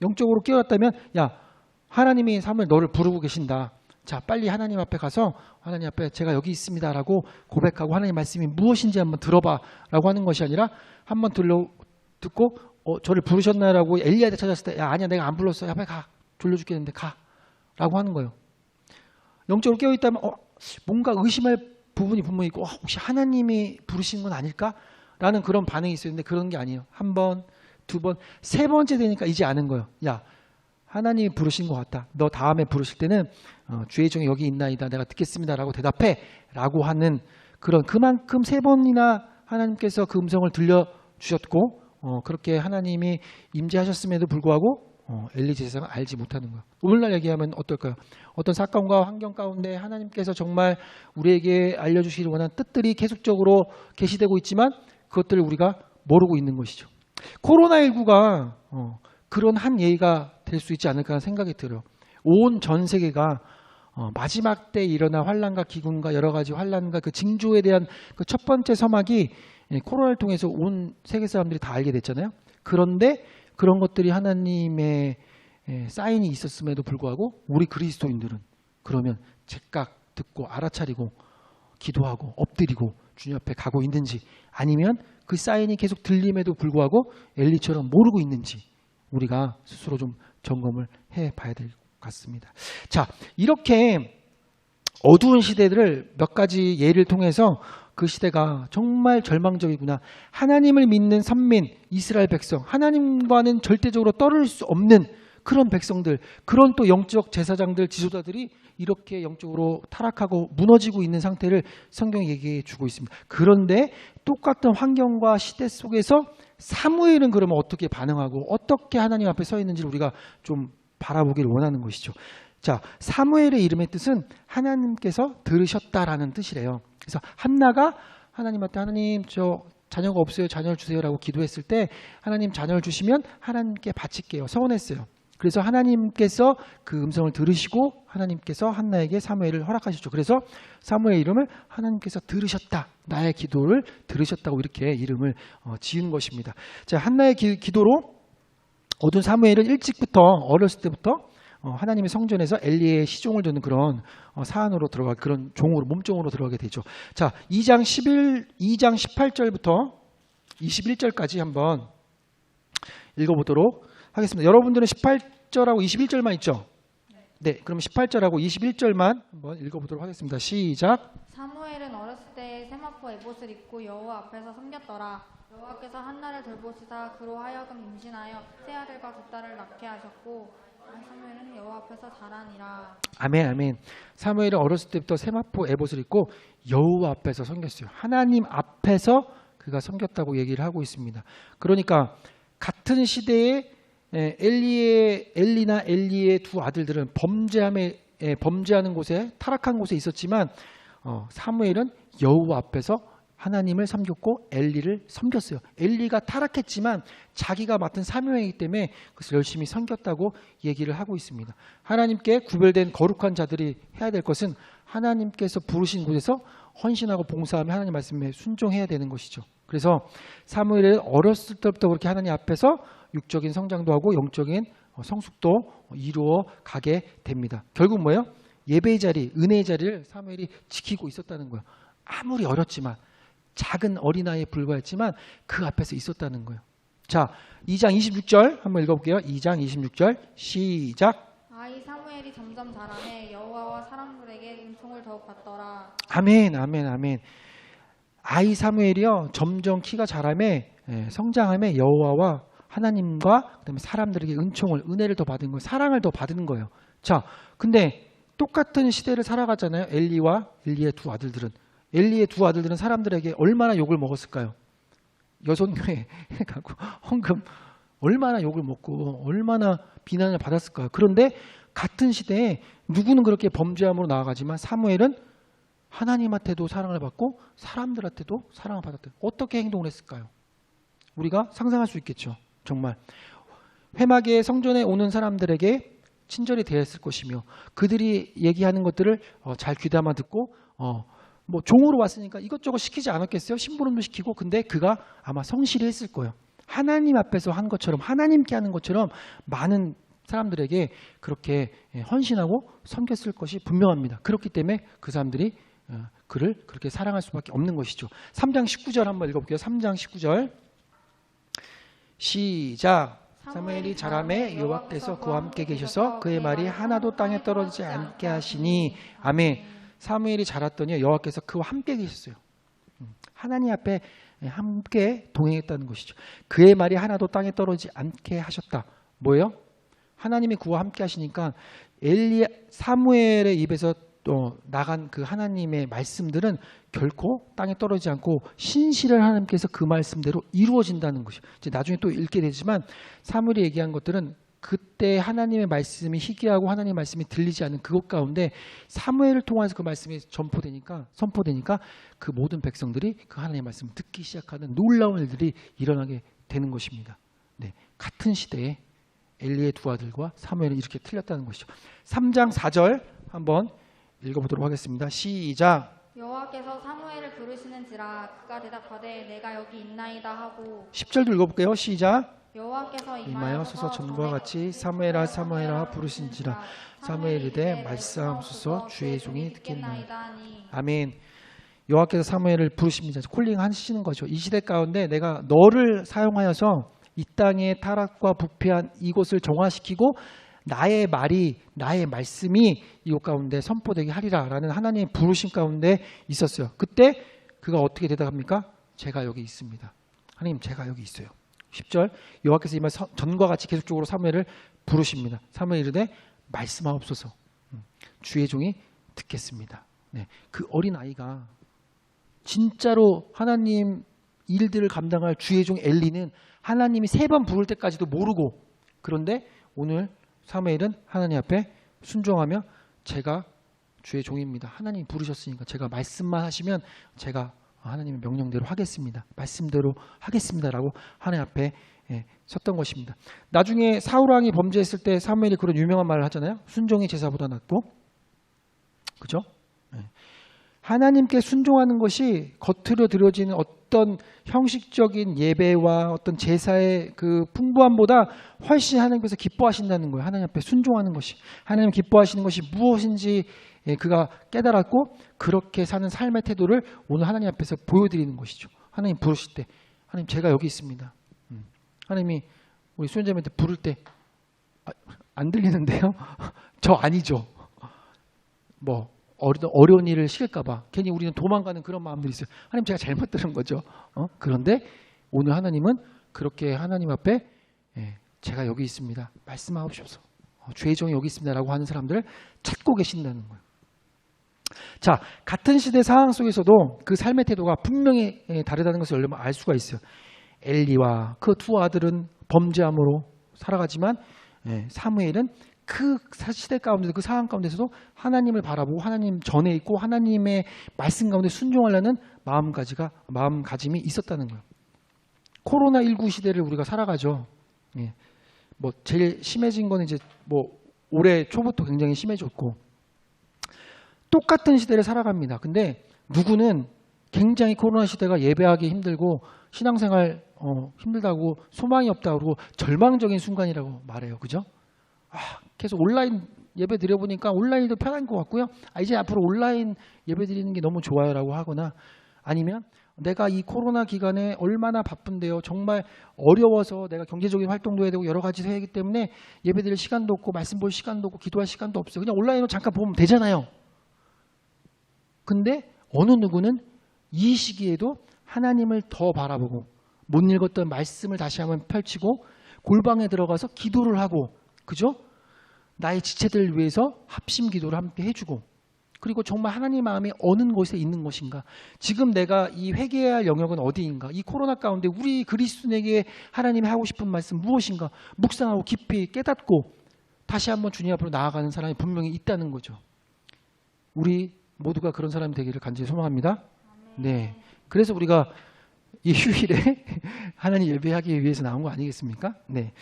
Speaker 1: 영적으로 깨어났다면 야 하나님이 사무엘 너를 부르고 계신다. 자 빨리 하나님 앞에 가서 하나님 앞에 제가 여기 있습니다 라고 고백하고 하나님 말씀이 무엇인지 한번 들어봐 라고 하는 것이 아니라 한번 듣고 저를 부르셨나요 라고 엘리야한테 찾았을 때 야 아니야 내가 안 불렀어 야 빨리 가 졸려 죽겠는데 가 라고 하는 거예요. 영적으로 깨어있다면 뭔가 의심할 부분이 분명히 있고 혹시 하나님이 부르신 건 아닐까? 라는 그런 반응이 있었는데 그런 게 아니에요. 1번, 2번, 3번째 되니까 이제 아는 거예요. 야 하나님이 부르신 것 같다. 너 다음에 부르실 때는 주의 종이 여기 있나이다. 내가 듣겠습니다. 라고 대답해. 라고 하는 그런 그만큼 3번이나 하나님께서 그 음성을 들려주셨고 그렇게 하나님이 임재하셨음에도 불구하고 엘리 제사장은 알지 못하는 거예요. 오늘날 얘기하면 어떨까요? 어떤 사건과 환경 가운데 하나님께서 정말 우리에게 알려주시기를 원하는 뜻들이 계속적으로 게시되고 있지만 그것들을 우리가 모르고 있는 것이죠. 코로나19가 그런 한 예가 될 수 있지 않을까 하는 생각이 들어요. 온 전 세계가 마지막 때 일어날 환란과 기근과 여러 가지 환란과 그 징조에 대한 그 첫 번째 서막이 코로나를 통해서 온 세계 사람들이 다 알게 됐잖아요. 그런데 그런 것들이 하나님의 사인이 있었음에도 불구하고 우리 그리스도인들은 그러면 즉각 듣고 알아차리고 기도하고 엎드리고 주님 앞에 가고 있는지 아니면 그 사인이 계속 들림에도 불구하고 엘리처럼 모르고 있는지 우리가 스스로 좀 점검을 해봐야 될 것 같습니다. 자, 이렇게 어두운 시대들을 몇 가지 예를 통해서 그 시대가 정말 절망적이구나. 하나님을 믿는 선민, 이스라엘 백성, 하나님과는 절대적으로 떨어질 수 없는 그런 백성들, 그런 또 영적 제사장들, 지도자들이 이렇게 영적으로 타락하고 무너지고 있는 상태를 성경이 얘기해 주고 있습니다. 그런데 똑같은 환경과 시대 속에서 사무엘은 그러면 어떻게 반응하고 어떻게 하나님 앞에 서 있는지를 우리가 좀 바라보기를 원하는 것이죠. 자, 사무엘의 이름의 뜻은 하나님께서 들으셨다라는 뜻이래요. 그래서 한나가 하나님한테 하나님 저 자녀가 없어요. 자녀를 주세요라고 기도했을 때 하나님 자녀를 주시면 하나님께 바칠게요. 서원했어요. 그래서 하나님께서 그 음성을 들으시고 하나님께서 한나에게 사무엘을 허락하셨죠. 그래서 사무엘 이름을 하나님께서 들으셨다. 나의 기도를 들으셨다고 이렇게 이름을 지은 것입니다. 자, 한나의 기도로 얻은 사무엘은 일찍부터 어렸을 때부터 하나님의 성전에서 엘리의 시종을 듣는 그런 사안으로 들어가 그런 종으로 몸종으로 들어가게 되죠. 자, 2장 18절부터 21절까지 한번 읽어보도록 하겠습니다. 여러분들은 18절하고 21절만 있죠? 네, 그럼 18절하고 21절만 한번 읽어보도록 하겠습니다. 시작.
Speaker 2: 사무엘은 어렸을 때 세마포 에봇을 입고 여호와 앞에서 섬겼더라. 여호와께서 한나를 돌보시사 그로 하여금 임신하여 세 아들과 두 딸을 낳게 하셨고 사무엘은 여호와 앞에서 자라니라.
Speaker 1: 아멘, 아멘. 사무엘은 어렸을 때부터 세마포 에봇을 입고 여호와 앞에서 섬겼어요. 하나님 앞에서 그가 섬겼다고 얘기를 하고 있습니다. 그러니까 같은 시대에 엘리나 엘리의 두 아들들은 범죄하는 곳에 타락한 곳에 있었지만 사무엘은 여호와 앞에서 하나님을 섬겼고 엘리를 섬겼어요. 엘리가 타락했지만 자기가 맡은 사명이기 때문에 그것을 열심히 섬겼다고 얘기를 하고 있습니다. 하나님께 구별된 거룩한 자들이 해야 될 것은 하나님께서 부르신 곳에서 헌신하고 봉사하며 하나님 말씀에 순종해야 되는 것이죠. 그래서 사무엘은 어렸을 때부터 그렇게 하나님 앞에서 육적인 성장도 하고 영적인 성숙도 이루어 가게 됩니다. 결국 뭐예요? 예배의 자리, 은혜의 자리를 사무엘이 지키고 있었다는 거예요. 아무리 어렸지만 작은 어린아이에 불과했지만 그 앞에서 있었다는 거예요. 자, 2장 26절 한번 읽어볼게요. 2장 26절 시작.
Speaker 2: 아이 사무엘이 점점 자라매 여호와와 사람들에게 은총을 더욱 받더라.
Speaker 1: 아멘, 아멘, 아멘. 아이 사무엘이요 점점 키가 자라매 성장하며 여호와와 하나님과 그다음에 사람들에게 은혜를 더 받은 거예요. 사랑을 더 받은 거예요. 자, 근데 똑같은 시대를 살아가잖아요. 엘리의 두 아들들은 사람들에게 얼마나 욕을 먹었을까요? 여선교회 가고 헌금 얼마나 욕을 먹고 얼마나 비난을 받았을까요? 그런데 같은 시대에 누구는 그렇게 범죄함으로 나아가지만 사무엘은 하나님한테도 사랑을 받고 사람들한테도 사랑을 받았대요. 어떻게 행동을 했을까요? 우리가 상상할 수 있겠죠. 정말 회막의 성전에 오는 사람들에게 친절히 대했을 것이며 그들이 얘기하는 것들을 잘 귀담아 듣고 뭐 종으로 왔으니까 이것저것 시키지 않았겠어요? 심부름도 시키고. 근데 그가 아마 성실히 했을 거예요. 하나님 앞에서 한 것처럼, 하나님께 하는 것처럼 많은 사람들에게 그렇게 헌신하고 섬겼을 것이 분명합니다. 그렇기 때문에 그 사람들이 그를 그렇게 사랑할 수밖에 없는 것이죠. 3장 19절 한번 읽어볼게요. 3장 19절 시작. 사무엘이 자라매 여호와께서 그와 함께 계셔서 그의 말이 하나도 땅에 떨어지지 않게 하시니. 아멘. 사무엘이 자랐더니 여호와께서 그와 함께 계셨어요. 하나님 앞에 함께 동행했다는 것이죠. 그의 말이 하나도 땅에 떨어지지 않게 하셨다. 뭐예요? 하나님이 그와 함께 하시니까 사무엘의 입에서 나간 그 하나님의 말씀들은 결코 땅에 떨어지지 않고 신실한 하나님께서 그 말씀대로 이루어진다는 것이죠. 이제 나중에 또 읽게 되지만 사무엘이 얘기한 것들은 그때 하나님의 말씀이 희귀하고 하나님의 말씀이 들리지 않는 그것 가운데 사무엘을 통해서 그 말씀이 선포되니까 그 모든 백성들이 그 하나님의 말씀을 듣기 시작하는 놀라운 일들이 일어나게 되는 것입니다. 네, 같은 시대에 엘리의 두 아들과 사무엘은 이렇게 틀렸다는 것이죠. 3장 4절 한번 읽어보도록 하겠습니다. 시작.
Speaker 2: 여호와께서 사무엘을 부르시는지라 그가 대답하되 내가 여기 있나이다 하고.
Speaker 1: 10절도 읽어볼게요. 시작.
Speaker 2: 여호와께서
Speaker 1: 임하여서서 전과 같이 사무엘아 사무엘아 부르신지라. 사무엘이 이르되 말씀하소서 주의 종이 듣겠나이다. 아멘. 여호와께서 사무엘을 부르십니다. 콜링 하시는 거죠. 이 시대 가운데 내가 너를 사용하여서 이 땅의 타락과 부패한 이곳을 정화시키고 나의 말이 나의 말씀이 이곳 가운데 선포되게 하리라 라는 하나님의 부르심 가운데 있었어요. 그때 그가 어떻게 대답합니까? 제가 여기 있습니다. 하나님 제가 여기 있어요. 10절 여호와께서 이말 전과 같이 계속적으로 사무엘을 부르십니다. 사무엘이 이르되 말씀하옵소서 주의 종이 듣겠습니다. 네, 그 어린 아이가 진짜로 하나님 일들을 감당할 주의 종 엘리는 하나님이 3번 부를 때까지도 모르고, 그런데 오늘 사무엘은 하나님 앞에 순종하며 제가 주의 종입니다. 하나님 부르셨으니까 제가 말씀만 하시면 제가 하나님의 명령대로 하겠습니다. 말씀대로 하겠습니다라고 하나님 앞에 섰던 것입니다. 나중에 사울왕이 범죄했을 때 사무엘이 그런 유명한 말을 하잖아요. 순종이 제사보다 낫고, 그죠? 하나님께 순종하는 것이 겉으로 드려지는 어떤 형식적인 예배와 어떤 제사의 그 풍부함보다 훨씬 하나님께서 기뻐하신다는 거예요. 하나님 앞에 순종하는 것이, 하나님 기뻐하시는 것이 무엇인지 그가 깨달았고 그렇게 사는 삶의 태도를 오늘 하나님 앞에서 보여드리는 것이죠. 하나님 부르실 때 하나님 제가 여기 있습니다. 하나님이 우리 수연자매한테 부를 때 안 들리는데요? 저 아니죠. 뭐 어려운 일을 시킬까 봐 괜히 우리는 도망가는 그런 마음들이 있어요. 하나님 제가 잘못 들은 거죠. 그런데 오늘 하나님은 그렇게 하나님 앞에 제가 여기 있습니다. 말씀하옵소서. 주의 종이 여기 있습니다. 라고 하는 사람들을 찾고 계신다는 거예요. 자, 같은 시대 상황 속에서도 그 삶의 태도가 분명히 다르다는 것을 여러분 알 수가 있어요. 엘리와 그 두 아들은 범죄함으로 살아가지만 사무엘은 그 시대 가운데서 그 상황 가운데서도 하나님을 바라보고 하나님 전에 있고 하나님의 말씀 가운데 순종하려는 마음가짐이 있었다는 거예요. 코로나19 시대를 우리가 살아가죠. 뭐 제일 심해진 거는 이제 뭐 올해 초부터 굉장히 심해졌고 똑같은 시대를 살아갑니다. 근데 누구는 굉장히 코로나 시대가 예배하기 힘들고 신앙생활 힘들다고 소망이 없다고 그러고 절망적인 순간이라고 말해요. 그죠? 계속 온라인 예배 드려보니까 온라인도 편한 것 같고요. 이제 앞으로 온라인 예배 드리는 게 너무 좋아요라고 하거나 아니면 내가 이 코로나 기간에 얼마나 바쁜데요. 정말 어려워서 내가 경제적인 활동도 해야 되고 여러 가지 해야 하기 때문에 예배 드릴 시간도 없고 말씀 볼 시간도 없고 기도할 시간도 없어요. 그냥 온라인으로 잠깐 보면 되잖아요. 근데 어느 누구는 이 시기에도 하나님을 더 바라보고 못 읽었던 말씀을 다시 한번 펼치고 골방에 들어가서 기도를 하고, 그죠? 나의 지체들을 위해서 합심 기도를 함께 해주고, 그리고 정말 하나님 마음이 어느 곳에 있는 것인가? 지금 내가 이 회개해야 할 영역은 어디인가? 이 코로나 가운데 우리 그리스도인에게 하나님이 하고 싶은 말씀 무엇인가? 묵상하고 깊이 깨닫고 다시 한번 주님 앞으로 나아가는 사람이 분명히 있다는 거죠. 우리 모두가 그런 사람이 되기를 간절히 소망합니다. 네. 그래서 우리가 이 휴일에 하나님 예배하기 위해서 나온 거 아니겠습니까? 네.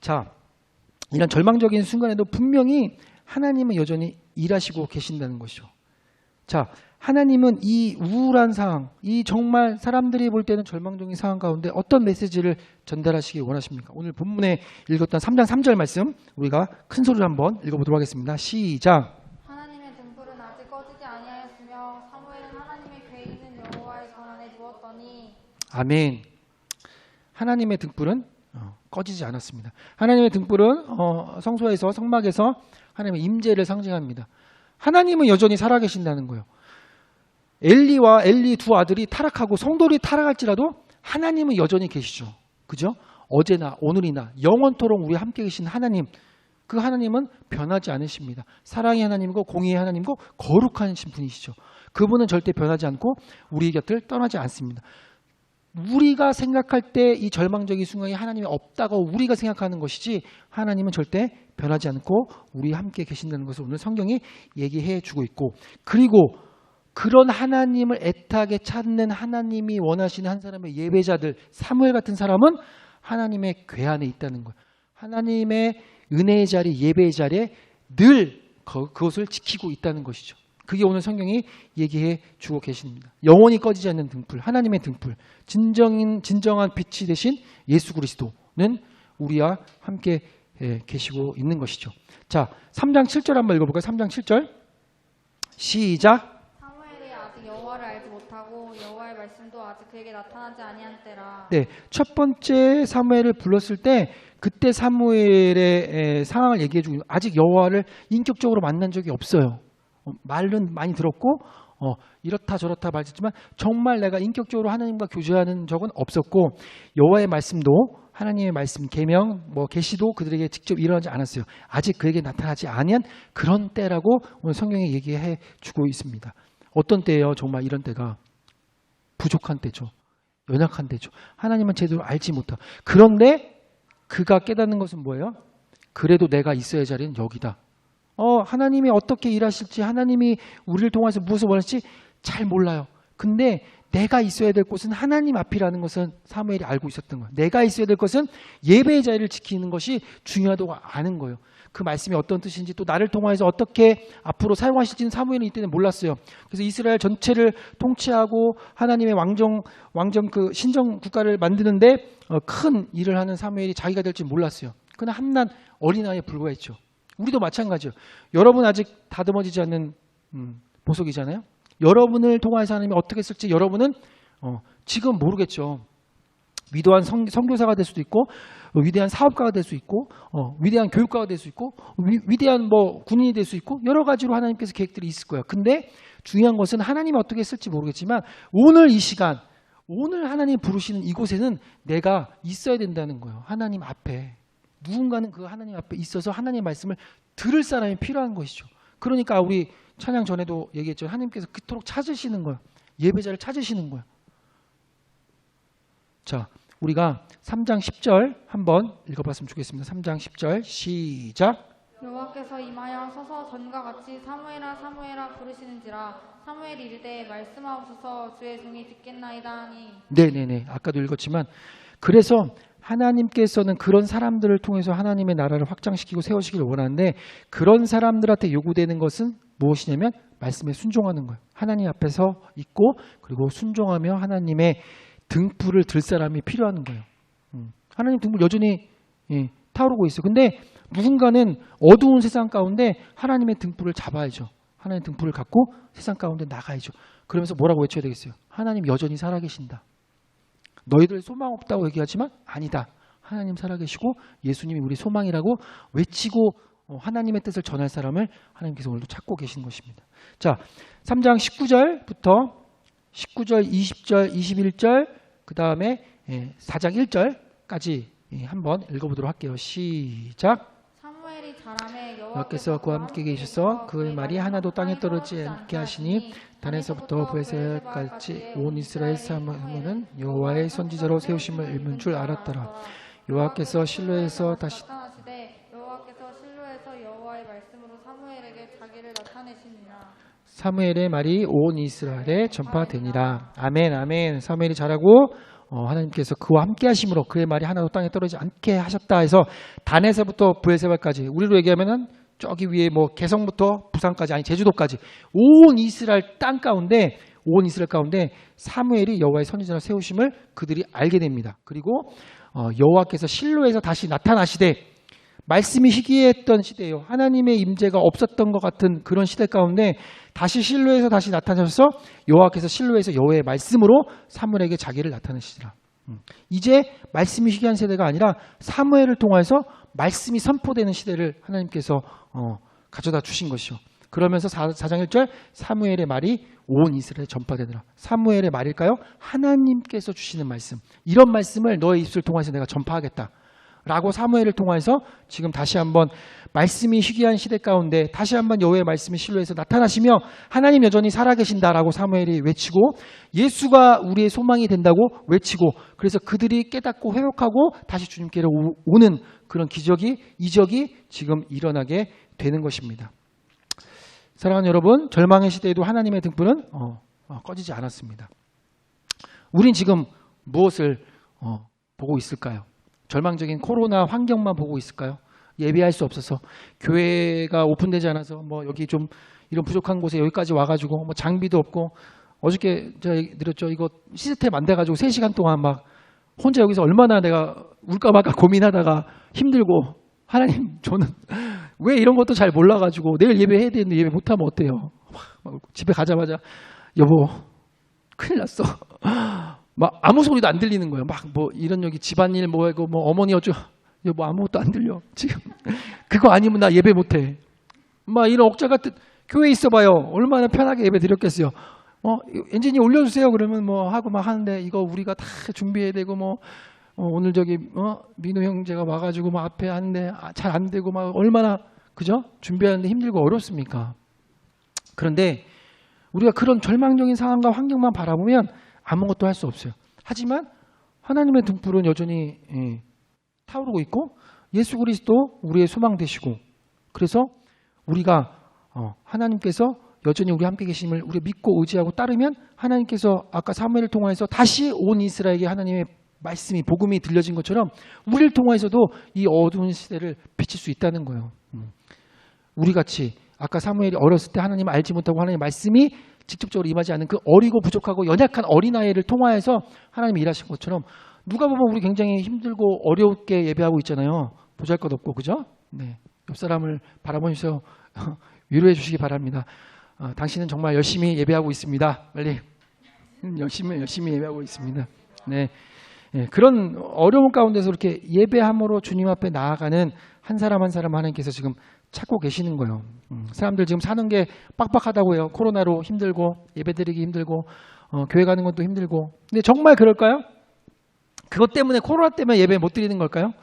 Speaker 1: 자, 이런 절망적인 순간에도 분명히 하나님은 여전히 일하시고 계신다는 것이죠. 자, 하나님은 이 우울한 상황, 이 정말 사람들이 볼 때는 절망적인 상황 가운데 어떤 메시지를 전달하시기 원하십니까? 오늘 본문에 읽었던 3장 3절 말씀 우리가 큰 소리로 한번 읽어보도록 하겠습니다. 시작.
Speaker 2: 하나님의 등불은 아직 꺼지지 아니하였으며 사무엘은 하나님의 궤에 있는 여호와의 전 안에 누웠더니
Speaker 1: 아멘. 하나님의 등불은 꺼지지 않았습니다. 하나님의 등불은 성소에서 성막에서 하나님의 임재를 상징합니다. 하나님은 여전히 살아계신다는 거예요. 엘리와 엘리 두 아들이 타락하고 성도들이 타락할지라도 하나님은 여전히 계시죠. 그죠? 어제나 오늘이나 영원토록 우리 함께 계신 하나님, 그 하나님은 변하지 않으십니다. 사랑의 하나님이고 공의의 하나님이고 거룩하신 분이시죠. 그분은 절대 변하지 않고 우리 곁을 떠나지 않습니다. 우리가 생각할 때 이 절망적인 순간이 하나님이 없다고 우리가 생각하는 것이지 하나님은 절대 변하지 않고 우리 함께 계신다는 것을 오늘 성경이 얘기해 주고 있고, 그리고 그런 하나님을 애타게 찾는 하나님이 원하시는 한 사람의 예배자들, 사무엘 같은 사람은 하나님의 궤 안에 있다는 거예요. 하나님의 은혜의 자리, 예배의 자리에 늘 그것을 지키고 있다는 것이죠. 그게 오늘 성경이 얘기해 주고 계십니다. 영원히 꺼지지 않는 등불, 하나님의 등불, 진정한 빛이 되신 예수 그리스도는 우리와 함께 계시고 있는 것이죠. 자, 3장 7절 한번 읽어볼까요? 3장 7절 시작.
Speaker 2: 사무엘이 아직 여호와를 알지 못하고 여호와의 말씀도 아직 그에게 나타나지 아니한 때라.
Speaker 1: 네, 첫 번째 사무엘을 불렀을 때 그때 사무엘의 상황을 얘기해 주고, 아직 여호와를 인격적으로 만난 적이 없어요. 말은 많이 들었고 이렇다 저렇다 말했지만 정말 내가 인격적으로 하나님과 교제하는 적은 없었고, 여호와의 말씀도 하나님의 말씀, 계명, 계시도 그들에게 직접 일어나지 않았어요. 아직 그에게 나타나지 아니한 그런 때라고 오늘 성경이 얘기해 주고 있습니다. 어떤 때예요? 정말 이런 때가 부족한 때죠. 연약한 때죠. 하나님은 제대로 알지 못하고. 그런데 그가 깨닫는 것은 뭐예요? 그래도 내가 있어야 할 자리는 여기다. 하나님이 어떻게 일하실지, 하나님이 우리를 통해서 무엇을 원할지 잘 몰라요. 근데 내가 있어야 될 곳은 하나님 앞이라는 것은 사무엘이 알고 있었던 거예요. 내가 있어야 될 것은 예배의 자리를 지키는 것이 중요하다고 아는 거예요. 그 말씀이 어떤 뜻인지, 또 나를 통해서 어떻게 앞으로 사용하실지는 사무엘은 이때는 몰랐어요. 그래서 이스라엘 전체를 통치하고 하나님의 왕정 그 신정 국가를 만드는데 큰 일을 하는 사무엘이 자기가 될지 몰랐어요. 그는 한낱 어린아이에 불과했죠. 우리도 마찬가지예요. 여러분 아직 다듬어지지 않는 보석이잖아요. 여러분을 통해서 하나님이 어떻게 쓸지 여러분은 지금 모르겠죠. 위대한 선교사가 될 수도 있고, 위대한 사업가가 될 수 있고, 위대한 교육가가 될 수 있고, 위대한 군인이 될 수 있고, 여러 가지로 하나님께서 계획들이 있을 거예요. 근데 중요한 것은 하나님이 어떻게 쓸지 모르겠지만 오늘 이 시간, 오늘 하나님 부르시는 이곳에는 내가 있어야 된다는 거예요. 하나님 앞에. 누군가는 그 하나님 앞에 있어서 하나님의 말씀을 들을 사람이 필요한 것이죠. 그러니까 우리 찬양 전에도 얘기했죠. 하나님께서 그토록 찾으시는 거예요. 예배자를 찾으시는 거예요. 자, 우리가 3장 10절 한번 읽어봤으면 좋겠습니다. 3장 10절 시작.
Speaker 2: 여호와께서 임하여 서서 전과 같이 사무엘아 사무엘아 부르시는지라. 사무엘이 이르되 말씀하옵소서 주의 종이 듣겠나이다 하니. 네네네, 아까도 읽었지만, 그래서 하나님께서는 그런 사람들을 통해서 하나님의 나라를 확장시키고 세우시기를 원하는데, 그런 사람들한테 요구되는 것은 무엇이냐면 말씀에 순종하는 거예요. 하나님 앞에서 있고, 그리고 순종하며 하나님의 등불을 들 사람이 필요한 거예요. 하나님 등불 여전히 타오르고 있어요. 근데 누군가는 어두운 세상 가운데 하나님의 등불을 잡아야죠. 하나님의 등불을 갖고 세상 가운데 나가야죠. 그러면서 뭐라고 외쳐야 되겠어요? 하나님 여전히 살아계신다. 너희들 소망 없다고 얘기하지만 아니다. 하나님 살아계시고 예수님이 우리 소망이라고 외치고 하나님의 뜻을 전할 사람을 하나님께서 오늘도 찾고 계신 것입니다. 자, 3장 19절부터 19절, 20절, 21절, 그 다음에 4장 1절까지 한번 읽어보도록 할게요. 시작. 사무엘이 바람에
Speaker 1: 여호와께서 그와 함께 계셔서 그의 말이 하나도 땅에 떨어지지 않게 하시니 단에서부터 브에셀까지 온 이스라엘 사람은 여호와의 선지자로 세우심을 읽는 줄 알았더라. 여호와께서 실로에서 다시
Speaker 2: 나타나시되 여호와께서 실로에서 여호와의 말씀으로 사무엘에게 자기를 나타내시니라.
Speaker 1: 사무엘의 말이 온 이스라엘에 전파되니라. 아멘, 아멘. 사무엘이 잘하고 하나님께서 그와 함께 하심으로 그의 말이 하나도 땅에 떨어지지 않게 하셨다 해서 단에서부터 브에셀까지, 우리로 얘기하면은 저기 위에 뭐 개성부터 부산까지, 아니 제주도까지 온 이스라엘 땅 가운데, 온 이스라엘 가운데 사무엘이 여호와의 선지자를 세우심을 그들이 알게 됩니다. 그리고 여호와께서 실로에서 다시 나타나시되, 말씀이 희귀했던 시대예요. 하나님의 임재가 없었던 것 같은 그런 시대 가운데 다시 실로에서 다시 나타나셔서 여호와께서 실로에서 여호와의 말씀으로 사무엘에게 자기를 나타내시더라. 이제 말씀이 희귀한 세대가 아니라 사무엘을 통해서 말씀이 선포되는 시대를 하나님께서 가져다 주신 것이요. 그러면서 4장 1절 사무엘의 말이 온 이스라엘에 전파되더라. 사무엘의 말일까요? 하나님께서 주시는 말씀. 이런 말씀을 너의 입술을 통해서 내가 전파하겠다 라고 사무엘을 통해서 지금 다시 한번 말씀이 희귀한 시대 가운데 다시 한번 여호와의 말씀이 실로에서 나타나시며 하나님 여전히 살아계신다라고 사무엘이 외치고 예수가 우리의 소망이 된다고 외치고, 그래서 그들이 깨닫고 회복하고 다시 주님께로 오는 그런 이적이 지금 일어나게 되는 것입니다. 사랑하는 여러분, 절망의 시대에도 하나님의 등불은 꺼지지 않았습니다. 우린 지금 무엇을 보고 있을까요? 절망적인 코로나 환경만 보고 있을까요? 예배할 수 없어서, 교회가 오픈되지 않아서, 뭐 여기 좀 이런 부족한 곳에 여기까지 와가지고 뭐 장비도 없고, 어저께 제가 드렸죠. 이거 시스템 안 돼가지고 3시간 동안 막 혼자 여기서 얼마나 내가 울까 말까 고민하다가 힘들고, 하나님 저는 왜 이런 것도 잘 몰라가지고 내일 예배해야 되는데 예배 못하면 어때요? 막 집에 가자마자 여보 큰일 났어. 막 아무 소리도 안 들리는 거예요. 막 뭐 이런 여기 집안일 뭐하고 뭐 어머니 어쩌, 뭐 아무것도 안 들려 지금. 그거 아니면 나 예배 못해. 막 이런 억자 같은, 교회에 있어봐요. 얼마나 편하게 예배 드렸겠어요. 엔지니어 올려주세요. 그러면 뭐 하고 막 하는데 이거 우리가 다 준비해야 되고 뭐 오늘 저기 민우 형제가 와가지고 막 앞에 하는데 잘 안 되고 막 얼마나 그죠? 준비하는데 힘들고 어렵습니까? 그런데 우리가 그런 절망적인 상황과 환경만 바라보면 아무것도 할 수 없어요. 하지만 하나님의 등불은 여전히 타오르고 있고 예수 그리스도 우리의 소망 되시고, 그래서 우리가 하나님께서 여전히 우리 함께 계심을 우리 믿고 의지하고 따르면 하나님께서 아까 사무엘을 통해서 다시 온 이스라엘에게 하나님의 말씀이 복음이 들려진 것처럼 우리를 통해서도 이 어두운 시대를 비칠 수 있다는 거예요. 우리같이 아까 사무엘이 어렸을 때 하나님을 알지 못하고 하나님의 말씀이 직접적으로 임하지 않은 그 어리고 부족하고 연약한 어린아이를 통하여서 하나님이 일하신 것처럼, 누가 보면 우리 굉장히 힘들고 어렵게 예배하고 있잖아요. 보잘것없고, 그죠? 네. 옆 사람을 바라보면서 위로해 주시기 바랍니다. 당신은 정말 열심히 예배하고 있습니다. 빨리 열심히 예배하고 있습니다. 네. 네. 그런 어려운 가운데서 이렇게 예배함으로 주님 앞에 나아가는 한 사람 한 사람 하나님께서 지금 찾고 계시는 거예요. 사람들 지금 사는 게 빡빡하다고 해요. 코로나로 힘들고 예배드리기 힘들고 교회 가는 것도 힘들고. 근데 정말 그럴까요? 그것 때문에, 코로나 때문에 예배 못 드리는 걸까요?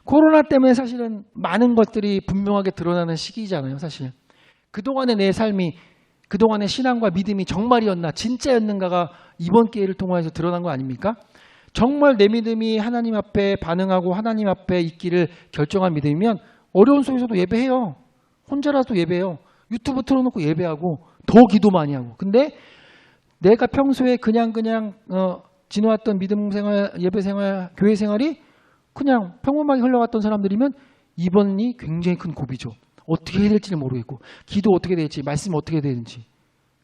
Speaker 1: 코로나 때문에 사실은 많은 것들이 분명하게 드러나는 시기잖아요. 사실 그동안의 내 삶이, 그동안의 신앙과 믿음이 정말이었나 진짜였는가가 이번 기회를 통해서 드러난 거 아닙니까? 정말 내 믿음이 하나님 앞에 반응하고 하나님 앞에 있기를 결정한 믿음이면 어려운 속에서도 예배해요. 혼자라도 예배해요. 유튜브 틀어놓고 예배하고 더 기도 많이 하고. 근데 내가 평소에 그냥 지내왔던 믿음 생활, 예배 생활, 교회 생활이 그냥 평범하게 흘러갔던 사람들이면 이번이 굉장히 큰 고비죠. 어떻게 해야 될지를 모르겠고, 기도 어떻게 될지, 말씀 어떻게 되는지,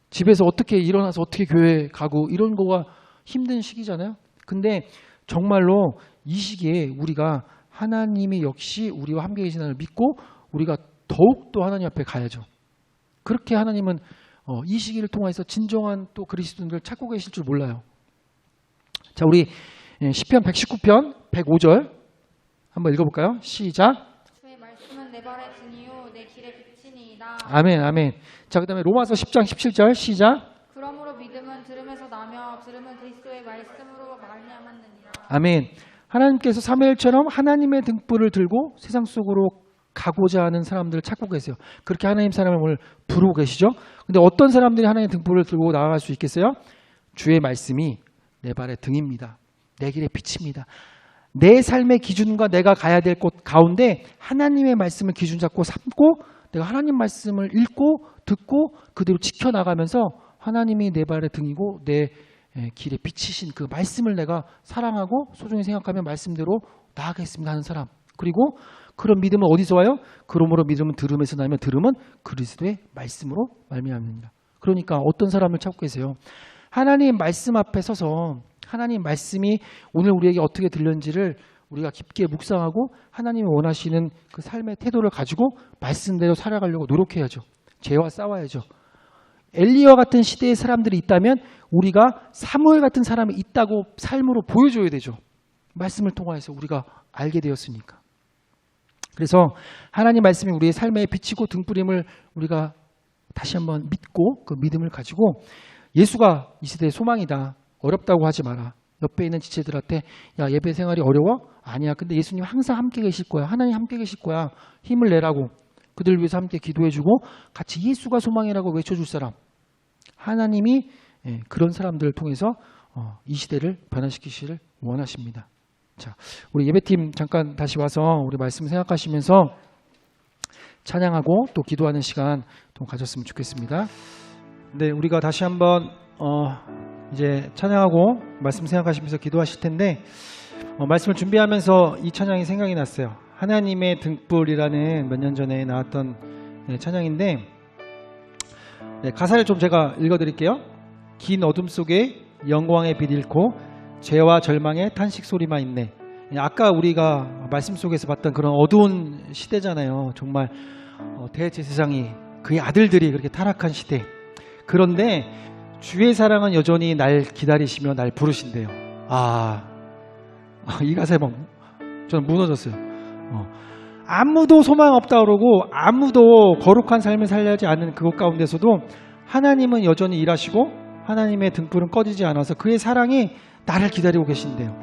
Speaker 1: 집에서 어떻게 일어나서 어떻게 교회 가고, 이런 거가 힘든 시기잖아요. 근데 정말로 이 시기에 우리가 하나님이 역시 우리와 함께 계시다는 걸 믿고 우리가 더욱더 하나님 앞에 가야죠. 그렇게 하나님은 이 시기를 통해서 진정한 또 그리스도인들을 찾고 계실 줄 몰라요. 자, 우리 시편 119편 105절 한번 읽어볼까요? 시작.
Speaker 2: 주의 말씀은 내 발의 등이요 내 길의 빛이니이다.
Speaker 1: 아멘, 아멘. 자, 그 다음에 로마서 10장 17절 시작.
Speaker 2: 그러므로 믿음은 들음에서 나며 들음은 그리스도의 말씀으로 말미암았느니라.
Speaker 1: 아멘. 하나님께서 사무엘처럼 하나님의 등불을 들고 세상 속으로 가고자 하는 사람들을 찾고 계세요. 그렇게 하나님 사람을 오늘 부르고 계시죠. 근데 어떤 사람들이 하나님의 등불을 들고 나아갈 수 있겠어요? 주의 말씀이 내 발의 등입니다. 내 길의 빛입니다. 내 삶의 기준과 내가 가야 될 곳 가운데 하나님의 말씀을 기준 잡고 삼고 내가 하나님 말씀을 읽고 듣고 그대로 지켜나가면서 하나님이 내 발의 등이고 내 길의 빛이신 그 말씀을 내가 사랑하고 소중히 생각하며 말씀대로 나아가겠습니다 하는 사람. 그리고 그런 믿음은 어디서 와요? 그러므로 믿음은 들음에서 나면 들음은 그리스도의 말씀으로 말미암습니다. 그러니까 어떤 사람을 찾고 계세요? 하나님 말씀 앞에 서서 하나님 말씀이 오늘 우리에게 어떻게 들렸는지를 우리가 깊게 묵상하고 하나님이 원하시는 그 삶의 태도를 가지고 말씀대로 살아가려고 노력해야죠. 죄와 싸워야죠. 엘리야와 같은 시대의 사람들이 있다면 우리가 사무엘 같은 사람이 있다고 삶으로 보여줘야 되죠. 말씀을 통하여서 우리가 알게 되었으니까. 그래서 하나님 말씀이 우리의 삶의 빛이고 등불임을 우리가 다시 한번 믿고 그 믿음을 가지고 예수가 이 시대의 소망이다. 어렵다고 하지 마라. 옆에 있는 지체들한테 야 예배 생활이 어려워? 아니야. 근데 예수님 항상 함께 계실 거야. 하나님 함께 계실 거야. 힘을 내라고. 그들 위해서 함께 기도해주고 같이 예수가 소망이라고 외쳐줄 사람. 하나님이 그런 사람들을 통해서 이 시대를 변화시키시를 원하십니다. 자, 우리 예배팀 잠깐 다시 와서 우리 말씀 생각하시면서 찬양하고 또 기도하는 시간 좀 가졌으면 좋겠습니다. 네, 우리가 다시 한번 이제 찬양하고 말씀 생각하시면서 기도하실 텐데 말씀을 준비하면서 이 찬양이 생각이 났어요. 하나님의 등불이라는 몇 년 전에 나왔던 찬양인데 가사를 좀 제가 읽어드릴게요. 긴 어둠 속에 영광의 빛 잃고 죄와 절망의 탄식 소리만 있네. 아까 우리가 말씀 속에서 봤던 그런 어두운 시대잖아요. 정말 대제사장이 그의 아들들이 그렇게 타락한 시대. 그런데 주의 사랑은 여전히 날 기다리시며 날 부르신대요. 이 가사에 막 저는 무너졌어요. 아무도 소망 없다 그러고 아무도 거룩한 삶을 살려지 않는 그것 가운데서도 하나님은 여전히 일하시고 하나님의 등불은 꺼지지 않아서 그의 사랑이 나를 기다리고 계신대요.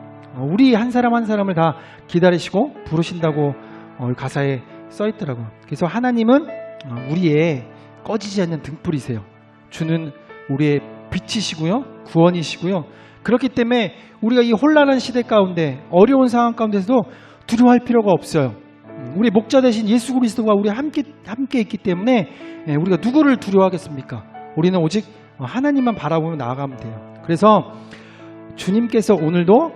Speaker 1: 우리 한 사람 한 사람을 다 기다리시고 부르신다고 가사에 써있더라고요. 그래서 하나님은 우리의 꺼지지 않는 등불이세요. 주는 우리의 빛이시고요. 구원이시고요. 그렇기 때문에 우리가 이 혼란한 시대 가운데 어려운 상황 가운데서도 두려워할 필요가 없어요. 우리 목자 되신 예수 그리스도가 우리 함께 있기 때문에 우리가 누구를 두려워하겠습니까? 우리는 오직 하나님만 바라보며 나아가면 돼요. 그래서 주님께서 오늘도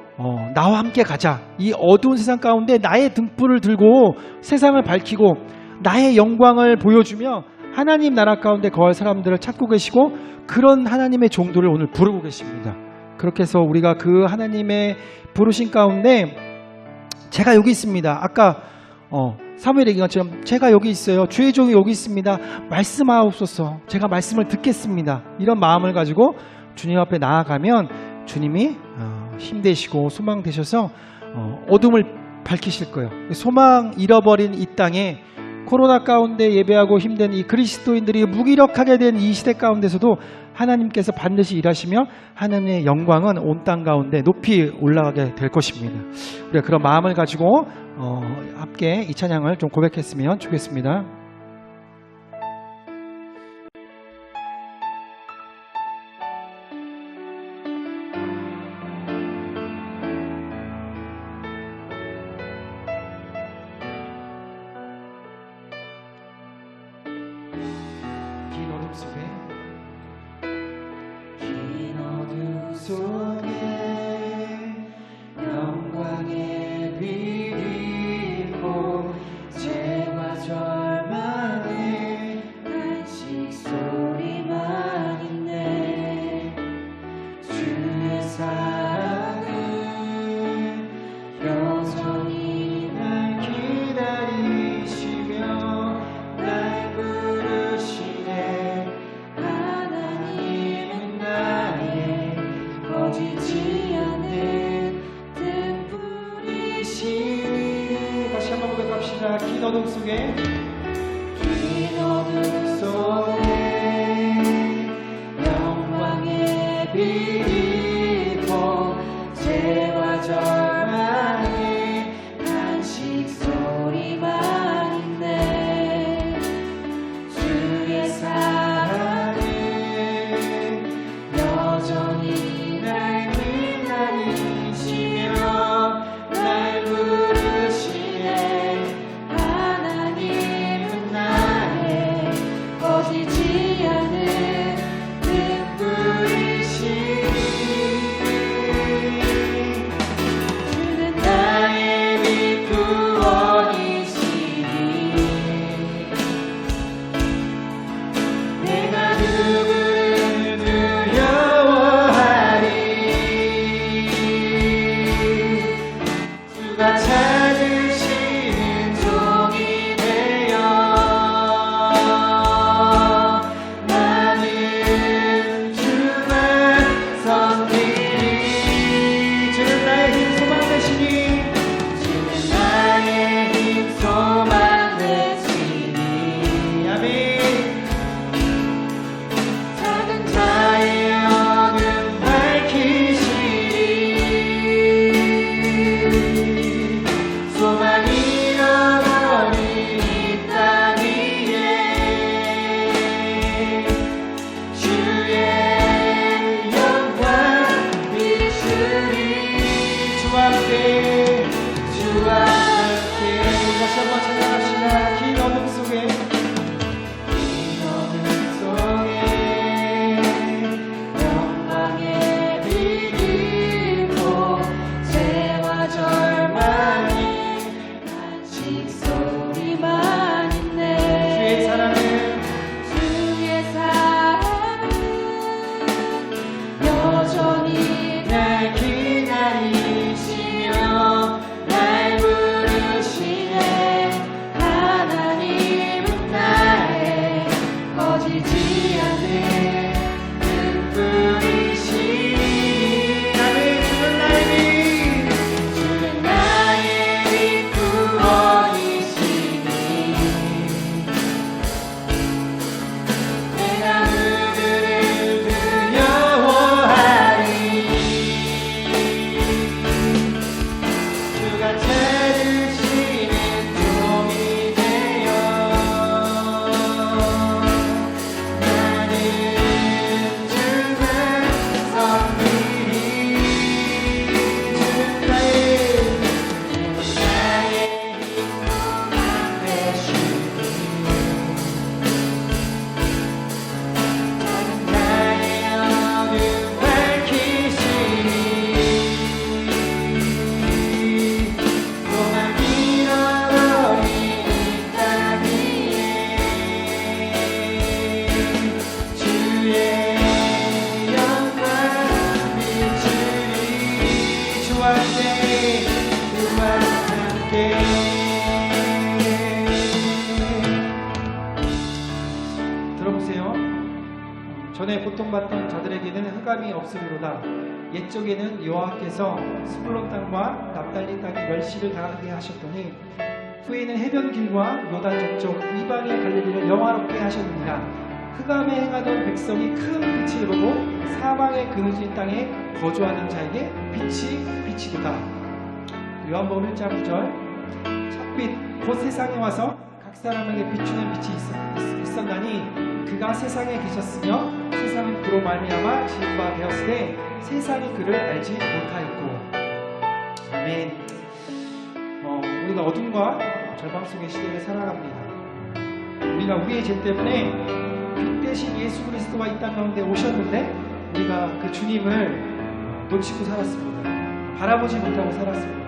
Speaker 1: 나와 함께 가자. 이 어두운 세상 가운데 나의 등불을 들고 세상을 밝히고 나의 영광을 보여주며 하나님 나라 가운데 거할 사람들을 찾고 계시고 그런 하나님의 종도를 오늘 부르고 계십니다. 그렇게 해서 우리가 그 하나님의 부르신 가운데 제가 여기 있습니다. 아까 사무엘 얘기한 것처럼 제가 여기 있어요. 주의 종이 여기 있습니다. 말씀하옵소서. 제가 말씀을 듣겠습니다. 이런 마음을 가지고 주님 앞에 나아가면 주님이 힘되시고 소망 되셔서 어둠을 밝히실 거예요. 소망 잃어버린 이 땅에 코로나 가운데 예배하고 힘든 이 그리스도인들이 무기력하게 된 이 시대 가운데서도 하나님께서 반드시 일하시며 하나님의 영광은 온 땅 가운데 높이 올라가게 될 것입니다. 우리가 그런 마음을 가지고 함께 이 찬양을 좀 고백했으면 좋겠습니다.
Speaker 3: 긴 어둠 속에 영광의 빛 잃고 죄와 절망의 탄식 소리만 있네. 주의 사랑은 여전히 날 기다리시며 날 부르시네. 하나님은 나의 꺼지지 않는 등불이시니.
Speaker 1: 다시 한번 고백합시다. 긴 어둠 속에
Speaker 3: 긴 어둠 속에 영광의 빛 잃고 죄와 절망의 탄식 소리만 있네. 주가 찾으시는 종이 되어 나는 주만 섬기리.
Speaker 1: 주는 나의 힘 소망 되시니
Speaker 3: 주는 나의 힘 소망 되시니
Speaker 1: 아멘.
Speaker 3: 작은 자의 어둠 밝히시리. 소망이 잃어버린 이 땅 위에 주의 영광 비추리.
Speaker 1: 주와 함께
Speaker 3: 주와 함께
Speaker 1: 다시 한번 찬양합시다. 긴 어둠 속에
Speaker 3: 이 어둠 속에 영광의 빛이고 죄와 절망이 아직 소리만 있네.
Speaker 1: 주의 사랑은
Speaker 3: 주의 사랑은 여전히 날 기다리시며 날 부르시네. 하나님은 나의 꺼지지 않는 등불이시니
Speaker 1: 나는 주는 나의 빛
Speaker 3: 주는 나의 빛 구원이시니 내가 누구를 두려워하리. 주가 찾으시는 종이 되어 나는 주만 섬기리. 주는 나의 힘만 되시니 나의 어둠 밝히시니 소망 잃어버린 이 땅 위에 주의 영광 비추리.
Speaker 1: 주와 함께
Speaker 3: 주와 함께
Speaker 1: 들어보세요. 전에 고통받던 자들에게는 흑암이 없으리로다. 옛적에는 여호와께서 스불론 땅과 납달리 땅에 멸시를 당하게 하셨더니 후에는 해변 길과 요단 저쪽 이방의 갈릴리를 영화롭게 하셨느니라. 흑암에 행하던 백성이 큰 빛을 보고 사방의 그늘진 땅에 거주하는 자에게 빛이 비치도다. 요한복음 1장 9절 착빛 곧 세상에 와서 각 사람에게 비추는 빛이 있었나니 그가 세상에 계셨으며 세상은 그로 말미암아 지은 바 되었으되 세상이 그를 알지 못하였고. 아멘. 우리가 어둠과 절망 속의 시대를 살아갑니다. 우리가 우리의 죄 때문에 빛 대신 예수 그리스도가 이 땅 가운데 오셨는데 우리가 그 주님을 놓치고 살았습니다. 바라보지 못하고 살았습니다.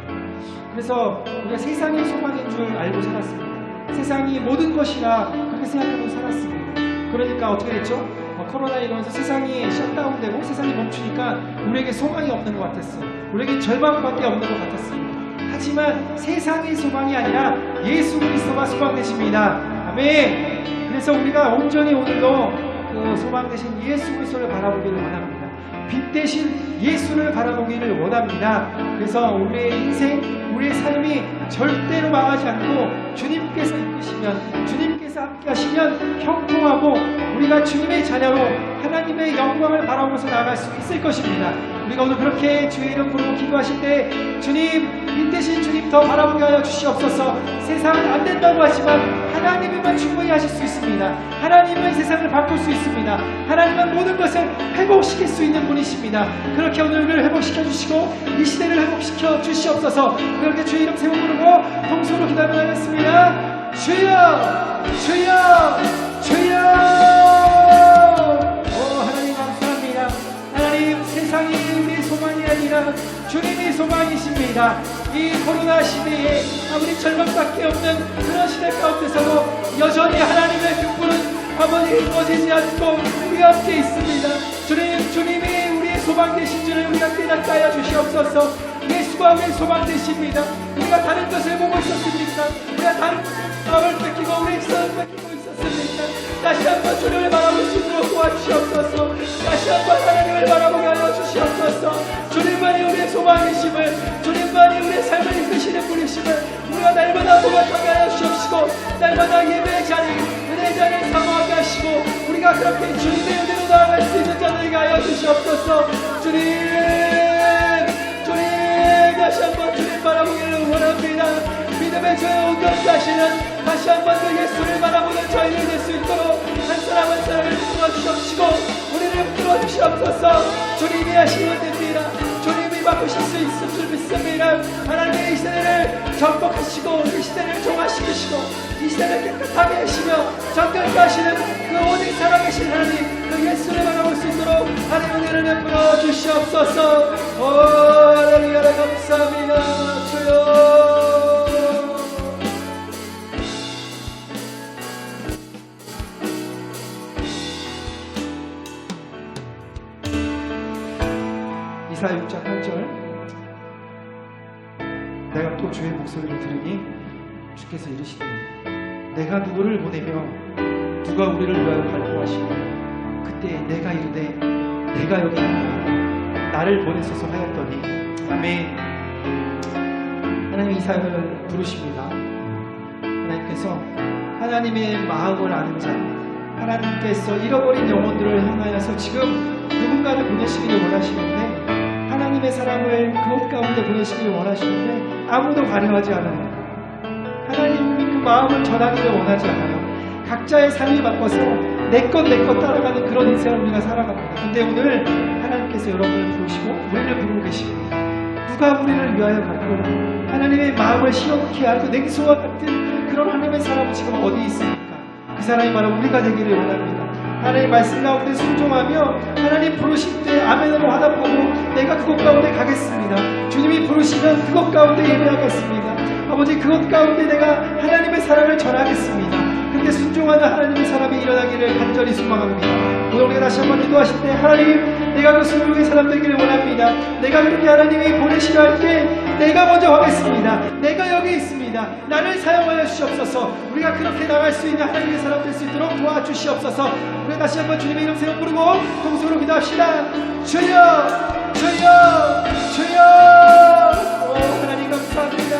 Speaker 1: 그래서 우리가 세상의 소망인 줄 알고 살았습니다. 세상이 모든 것이라 그렇게 생각하고 살았습니다. 그러니까 어떻게 됐죠? 코로나19로 해서 세상이 셧다운되고 세상이 멈추니까 우리에게 소망이 없는 것 같았어요. 우리에게 절망밖에 없는 것 같았습니다. 하지만 세상의 소망이 아니라 예수 그리스도가 소망 되십니다. 아멘. 그래서 우리가 온전히 오늘도 그 소망 되신 예수 그리스도를 바라보기를 원합니다. 빛 대신 예수를 바라보기를 원합니다. 그래서 우리의 인생, 우리의 삶이 절대로 망하지 않고 주님께서 이끄시면, 주님께서 함께 하시면 형통하고 우리가 주님의 자녀로 하나님의 영광을 바라보면서 나아갈 수 있을 것입니다. 우리가 오늘 그렇게 주의 이름 부르고 기도하실 때 주님, 빛 대신 주님 더 바라보게 하여 주시옵소서. 세상은 안 된다고 하지만 하나님이만 충분히 하실 수 있습니다. 하나님은 세상을 바꿀 수 있습니다. 하나님은 모든 것을 회복시킬 수 있는 분이십니다. 그렇게 오늘을 회복시켜 주시고 이 시대를 회복시켜 주시옵소서. 그렇게 주의 이름 세워 부르고 통수로 기도하겠습니다. 주여, 주여, 주여. 오 하나님 감사합니다. 하나님, 세상이 우리의 소망이 아니라 주님이 소망이십니다. 이 코로나 시대에 아무리 절망밖에 없는 그런 시대 가운데서도 여전히 하나님의 등불은 아버지 꺼지지 않고 우리가 함께 있습니다. 주님, 주님이 우리의 소망 되신 줄을 우리가 깨닫게 하여 주시옵소서. 예수 수박의 소망 되십니다. 우리가 다른 것을 보고 있었습니까? 우리가 다른 것을 뺏기고 우리 시선을 뺏기고 있었습니까? 다시 한번 주님을 바라볼 수 있도록 도와주시옵소서. 다시 한번 하나님을 바라보게 하여 주시옵소서. 주님만이 우리의 소망이심을, 주님만이 우리의 삶을 이끄시는 분이심을 우리가 날마다 고백하게 하여 주옵시고, 날마다 예배의 자리, 은혜의 자리를 사모하게 하시고, 우리가 그렇게 주님의 은혜로 나아갈 수 있는 자들에게 하여 주시옵소서. 주님, 다시 한번 주님 바라보기를 원합니다. 믿음의 저의 온전히 하시는 다시 한번 그 예수를 바라보는 저희를 될 수 있도록 한 사람 한 사람을 붙들어 주시옵시고, 우리를 붙들어 주시옵소서. 주님이 하시면 됩니다. 주님이 바꾸실 수 있을 줄 믿습니다. 하나님의 이 시대를 정복하시고, 이 시대를 종화시키시고, 이 시대를 깨끗하게 하시며 정결케 하시는 그 오직 살아계신 하나님, 그 예수를 바라볼 수 있도록 하나님의 은혜를 베풀어 주시옵소서. 오 하나님, 감사합니다. 주여, 이사야 6장 8절, 내가 또 주의 목소리를 들으니 주께서 이르시되 내가 누구를 보내며 누가 우리를 위하여 발포하시며 그때 내가 이르되 내가 여기 있노라 나를 보내소서 하였더니. 아멘. 하나님 이사야를 부르십니다. 하나님께서 하나님의 마음을 아는 자, 하나님께서 잃어버린 영혼들을 향하여서 지금 누군가를 보내시기를 원하시는데, 하나님의 사랑을 그곳 가운데 보내시기를 원하시는데 아무도 관여하지 않아요. 하나님이 그 마음을 전하기를 원하지 않아요. 각자의 삶이 바꿔서 내 것 따라가는 그런 인생을 우리가 살아갑니다. 근데 오늘 하나님께서 여러분을 부르시고 우리를 부르고 계십니다. 누가 우리를 위하여 가고 하나님의 마음을 시원케 하고 냉소와 같은 그런 하나님의 사람은 지금 어디 있습니까? 그 사람이 바로 우리가 되기를 원합니다. 하나님 말씀 가운데 순종하며 하나님 부르실 때 아멘으로 화답하고 내가 그곳 가운데 가겠습니다. 주님이 부르시면 그곳 가운데 예배하겠습니다. 아버지, 그곳 가운데 내가 하나님의 사랑을 전하겠습니다. 그렇게 순종하는 하나님의 사람이 일어나기를 간절히 소망합니다. 오늘 우리가 다시 한번 기도하실 때, 하나님, 내가 그 순종의 사람 되기를 원합니다. 내가 그렇게 하나님이 보내시려 할 때 내가 먼저 하겠습니다. 내가 여기 있습니다. 나를 사용하여 주시옵소서. 우리가 그렇게 나갈 수 있는 하나님의 사람 될 수 있도록 도와주시옵소서. 우리 다시 한번 주님의 이름 세워 부르고 동서로 기도합시다. 주여, 주여, 주여. 오 하나님 감사합니다.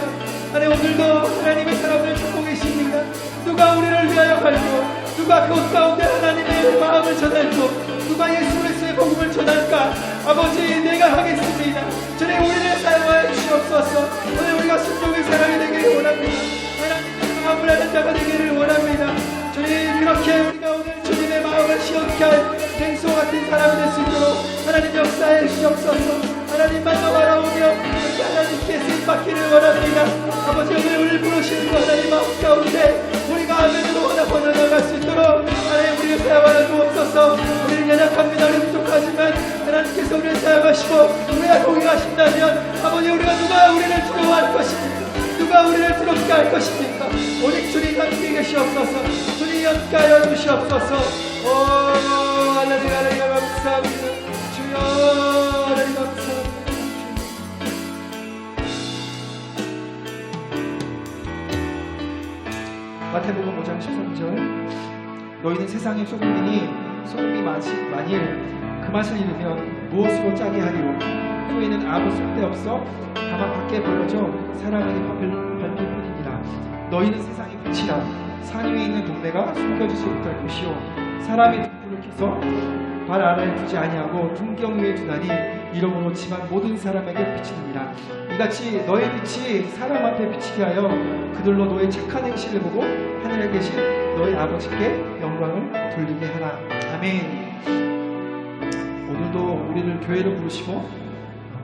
Speaker 1: 하나님, 오늘도 하나님의 사람을 찾고 계십니다. 누가 우리를 위하여 갈고, 누가 그곳 가운데 하나님의 마음을 전할고, 누가 예수 그리스도의 복음을 전할까? 아버지, 내가 하겠습니다. 주님, 우리를 사용하여 주시옵소서. 오늘 우리가 순종의 사람이 되기를 원합니다. 하나님의 마음을 아는 자가 되기를 원합니다. 주님, 그렇게 우리가 오늘 주님의 마음을 시원케 할 생수 같은 사람이 될 수 있도록 하나님 역사해 주시옵소서. 하나님만 더 바라오며 이렇게 하나님께 쓰임받기를 원합니다. 아버지, 오늘 우리를 부르시는 거 하나님 마음 가운데 우리가 아멘으로 하나 나갈 수 있도록 하나님 우리를 사용하여 주옵소서. 우리는 연약합니다. 우리 부족하지만 하나님께서 우리를 사용하시고 우리가 동행하신다면, 아버지, 우리가 누가 우리를 두려워할 것입니까? 누가 우리를 두렵게 할 것입니까? 오직 주님 함께 계시옵소서. 주님 함께 하여 주시옵소서. 오 하나님, 하나님 감사합니다. 주여, 하나님 감사합니다. 마태복음 5장 13절, 너희는 세상의 소금이니 소금이 만일 그 맛을 잃으면 무엇으로 짜게 하리요? 후에는 아무 쓸데없어 다만 밖에 버려져 사람에게 밟힐 뿐이니라. 너희는 세상의 빛이라. 산 위에 있는 동네가 숨겨지지 못할 곳이요, 사람이 등불을 켜서 발 아래에 두지 아니하고 등경 위에 두나니 이러므로 집안 모든 사람에게 비치느니라. 이같이 너의 빛이 사람 앞에 비치게 하여 그들로 너의 착한 행실을 보고 하늘에 계신 너의 아버지께 영광을 돌리게 하라. 아멘. 오늘도 우리를 교회로 부르시고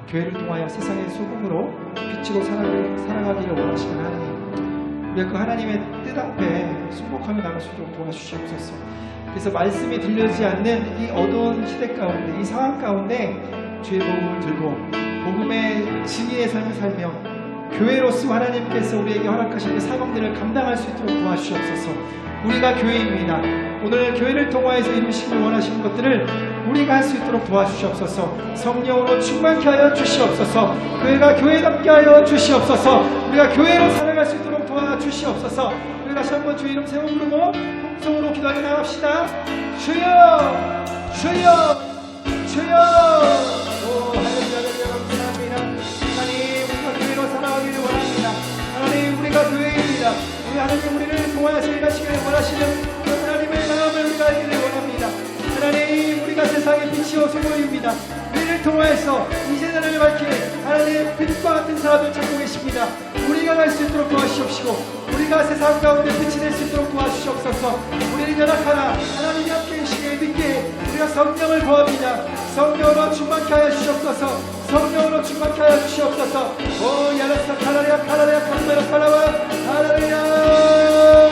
Speaker 1: 교회를 통하여 세상의 소금으로 빛으로 살아가기를 원하시는 하나님, 우리가 그 하나님의 뜻 앞에 순복하며 나갈 수 있도록 도와주시옵소서. 그래서 말씀이 들려지지 않는 이 어두운 시대 가운데, 이 상황 가운데 주의 복음을 들고 복음의 진리의 삶을 살며 교회로서 하나님께서 우리에게 허락하신 그 사명들을 감당할 수 있도록 도와주시옵소서. 우리가 교회입니다. 오늘 교회를 통하여서 이루시길 원하시는 것들을 우리가 할 수 있도록 도와주시옵소서. 성령으로 충만케 하여 주시옵소서. 교회가 교회답게 하여 주시옵소서. 우리가 교회로 살아갈 수 있도록 도와주시옵소서. 우리 다시 한번 주 이름 세워 부르고 통성으로 기도하며 나갑시다. 주여 주여 주여. 오 할렐루야 할렐루야 감사합니다. 하나님 우리가 교회로 살아가기를 원합니다. 하나님 우리가 교회입니다. 우리 하나님 우리를 도와서 일하시기를 원하시는 하나님의 마음을 우리가 알기를 원합니다. 하나님 우리가 세상의 빛이요 소금입니다. 우리를 통하여서 이 세상을 밝히는 하나님의 빛과 같은 사람을 찾고 계십니다. 우리가 갈 수 있도록 도와주시옵시고 우리가 세상 가운데 빛이 될 수 있도록 도와주시옵소서. 우리는 연약하나 하나님이 함께 계시기에 믿게 우리가 성령을 구합니다. 성령으로 충만케 하여 주시옵소서. 성령으로 충만케 하여 주시옵소서. 오 야라사 카라리아 카라리아 카라리아 카라와 카라리아.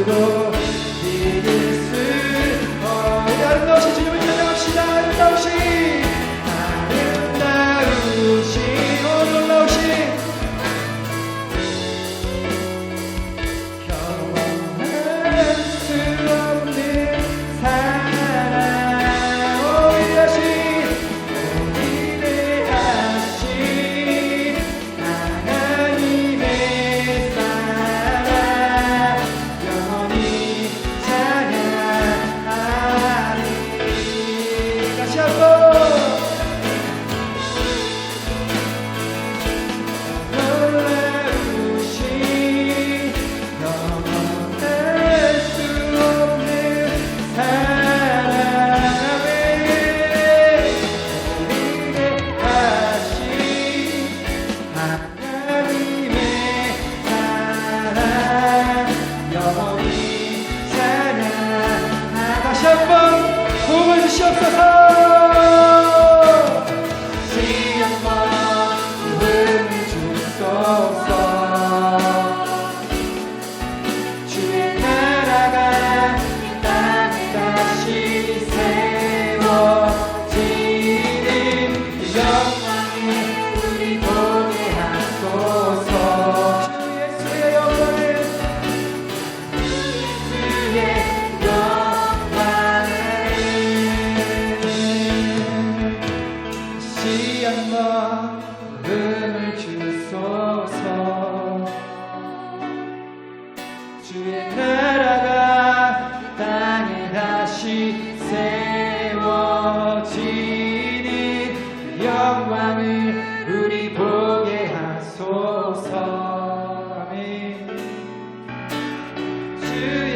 Speaker 3: 아무도 이길 수 우리 아름다우신 주님을 찬양합시다. 아름다우신 놀라우신 경험할 수 없는 사랑 오일하신 하나님의 사랑 영원히 찬양하리. 다시 한번 놀라우신 영원할 수 없는 사랑에 위대하신 하나님의 사랑 영원히 찬양. 다시 한번 호흡을 주시옵소서. 다시 한번 부름을 주소서. 주의 나라가 이 땅에 다시 세워지는 그 영광을 우리 보게 하소서. 주 예수의 영광을 주의 영광을 다시 한번 부름을 주소서. 주의 나라가 이 땅에 다시 세워지는 그 영광을 우리 보게 하소서. 아멘. 주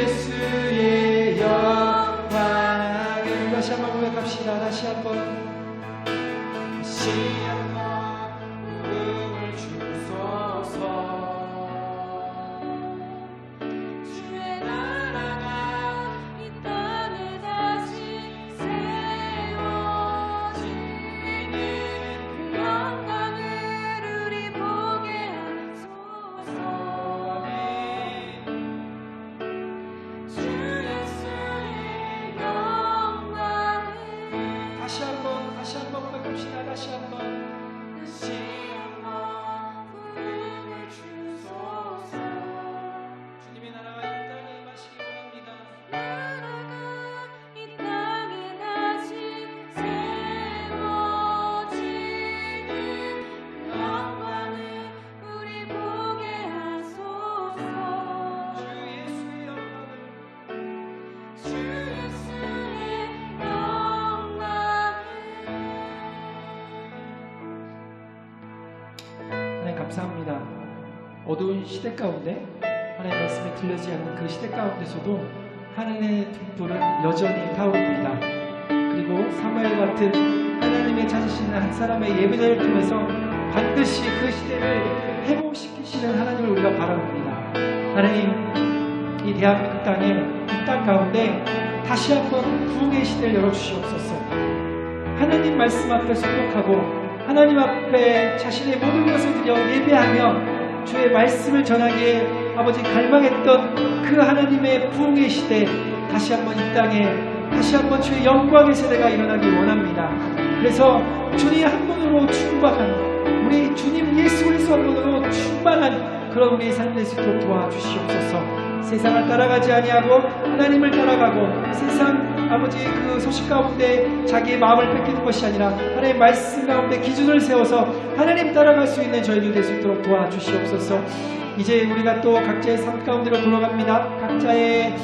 Speaker 3: 예수의 영광을 다시 한번 고백합시다. 다시 한번 부름을 주소서.
Speaker 4: 주의 나라가 이 땅에 다시 세워지는 그 영광을 우리 보게 하소서. 주 예수의 영광을
Speaker 3: 다시 한번 고백합시다. 다시 한번
Speaker 4: 부름을 주소서.
Speaker 3: 주님의 나라가 이 땅에 임하시기 원합니다.
Speaker 4: 나라가 이 땅에 다시 세워지는 그 영광을 우리 보게 하소서.
Speaker 3: 주 예수의 영광을
Speaker 4: 주 예수의 영광을
Speaker 1: 하나님 감사합니다. 어두운 시대 가운데 하나님의 말씀이 들려지지 않는 그 시대 가운데서도 하나님의 등불은 여전히 타오릅니다. 그리고 사무엘 같은 하나님의 찾으시는 한 사람의 예배자를 통해서 반드시 그 시대를 회복시키시는 하나님을 우리가 바라봅니다. 하나님, 이 대한민국 땅에 이 땅 가운데 다시 한번 부흥의 시대를 열어주시옵소서. 하나님 말씀 앞에 순복하고 하나님 앞에 자신의 모든 것을 드려 예배하며 주의 말씀을 전하기에 아버지 갈망했던 그 하나님의 부흥의 시대, 다시 한번 이 땅에 다시 한번 주의 영광의 세대가 일어나길 원합니다. 그래서 주님 한 분으로 충만한, 우리 주님 예수 그리스도 한 분으로 충만한 그런 우리의 삶이 될 수 있도록 도와주시옵소서. 세상을 따라가지 아니하고 하나님을 따라가고 세상 아버지 그 소식 가운데 자기의 마음을 뺏기는 것이 아니라 하나님의 말씀 가운데 기준을 세워서 하나님 따라갈 수 있는 저희들 될 수 있도록 도와주시옵소서. 이제 우리가 또 각자의 삶 가운데로 돌아갑니다. 각자의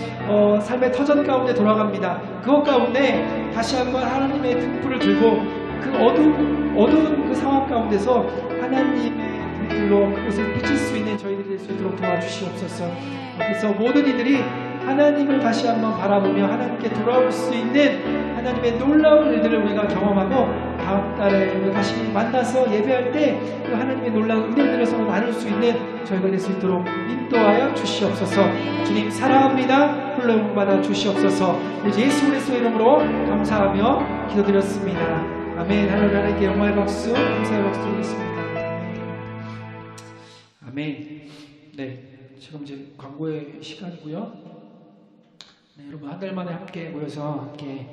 Speaker 1: 삶의 터전 가운데 돌아갑니다. 그것 가운데 다시 한번 하나님의 등불을 들고 그 어두운 그 상황 가운데서 하나님의 등불로 그곳을 비칠 수 있는 저희들이 될 수 있도록 도와주시옵소서. 그래서 모든 이들이 하나님을 다시 한번 바라보며 하나님께 돌아올 수 있는 하나님의 놀라운 일들을 우리가 경험하고 다음 달에 우리가 다시 만나서 예배할 때 그 하나님의 놀라운 은혜들을 서로 나눌 수 있는 저희가 될 수 있도록 인도하여 주시옵소서. 주님 사랑합니다. 불러 받아 주시옵소서. 예수 그리스도의 이름으로 감사하며 기도드렸습니다. 아멘. 하나님께 영광의 박수, 감사의 박수 드리겠습니다. 아멘. 네, 지금 이제 광고의 시간이고요. 네, 여러분 한 달 만에 함께 모여서 함께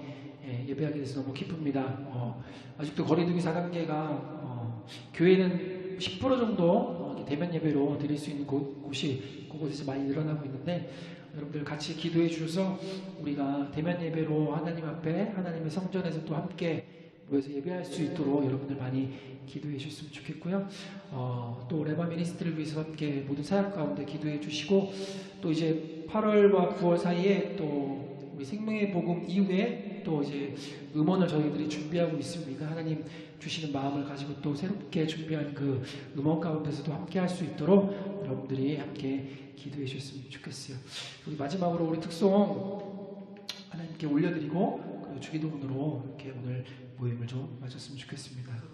Speaker 1: 예배하게 돼서 너무 기쁩니다. 아직도 거리두기 4단계가 교회는 10% 정도 대면 예배로 드릴 수 있는 곳이 그곳에서 많이 늘어나고 있는데 여러분들 같이 기도해 주셔서 우리가 대면 예배로 하나님 앞에 하나님의 성전에서 또 함께 모여서 예배할 수 있도록 여러분들 많이 기도해 주셨으면 좋겠고요. 또 레바 미니스트리를 위해서 함께 모든 사역 가운데 기도해 주시고 또 이제 8월과 9월 사이에 또 우리 생명의 복음 이후에 또 이제 음원을 저희들이 준비하고 있습니다. 하나님 주시는 마음을 가지고 또 새롭게 준비한 그 음원 가운데서도 함께 할 수 있도록 여러분들이 함께 기도해 주셨으면 좋겠어요. 우리 마지막으로 우리 특송 하나님께 올려드리고 그리고 주기도문으로 이렇게 오늘 모임을 좀 마쳤으면 좋겠습니다.
Speaker 4: 주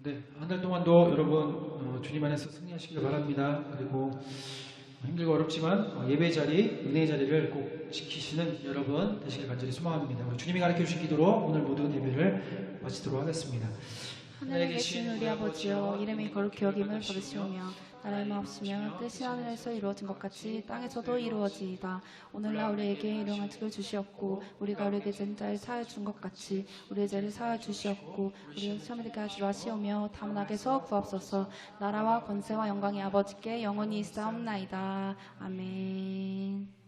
Speaker 1: 네, 한 달 동안도 여러분 주님 안에서 승리하시길 바랍니다. 그리고 힘들고 어렵지만 예배 자리, 은혜의 자리를 꼭 지키시는 여러분 되시길 간절히 소망합니다. 우리 주님이 가르쳐 주신 기도로 오늘 모든 예배를 마치도록 하겠습니다.
Speaker 4: 하늘에 계신 우리 아버지여 이름이 거룩히 여김을 받으시오며 나라의 마옵시며 뜻이 하늘에서 이루어진 것 같이 땅에서도 이루어지이다. 오늘날 우리에게 일용할 것을 주시옵고 우리가 우리에게 진 자를 사하여 준 것 같이 우리의 죄를 사하여 주시옵고 우리를 시험에 들게 하지 마시오며 다만 악에서 구하옵소서. 나라와 권세와 영광이 아버지께 영원히 있사옵나이다. 아멘.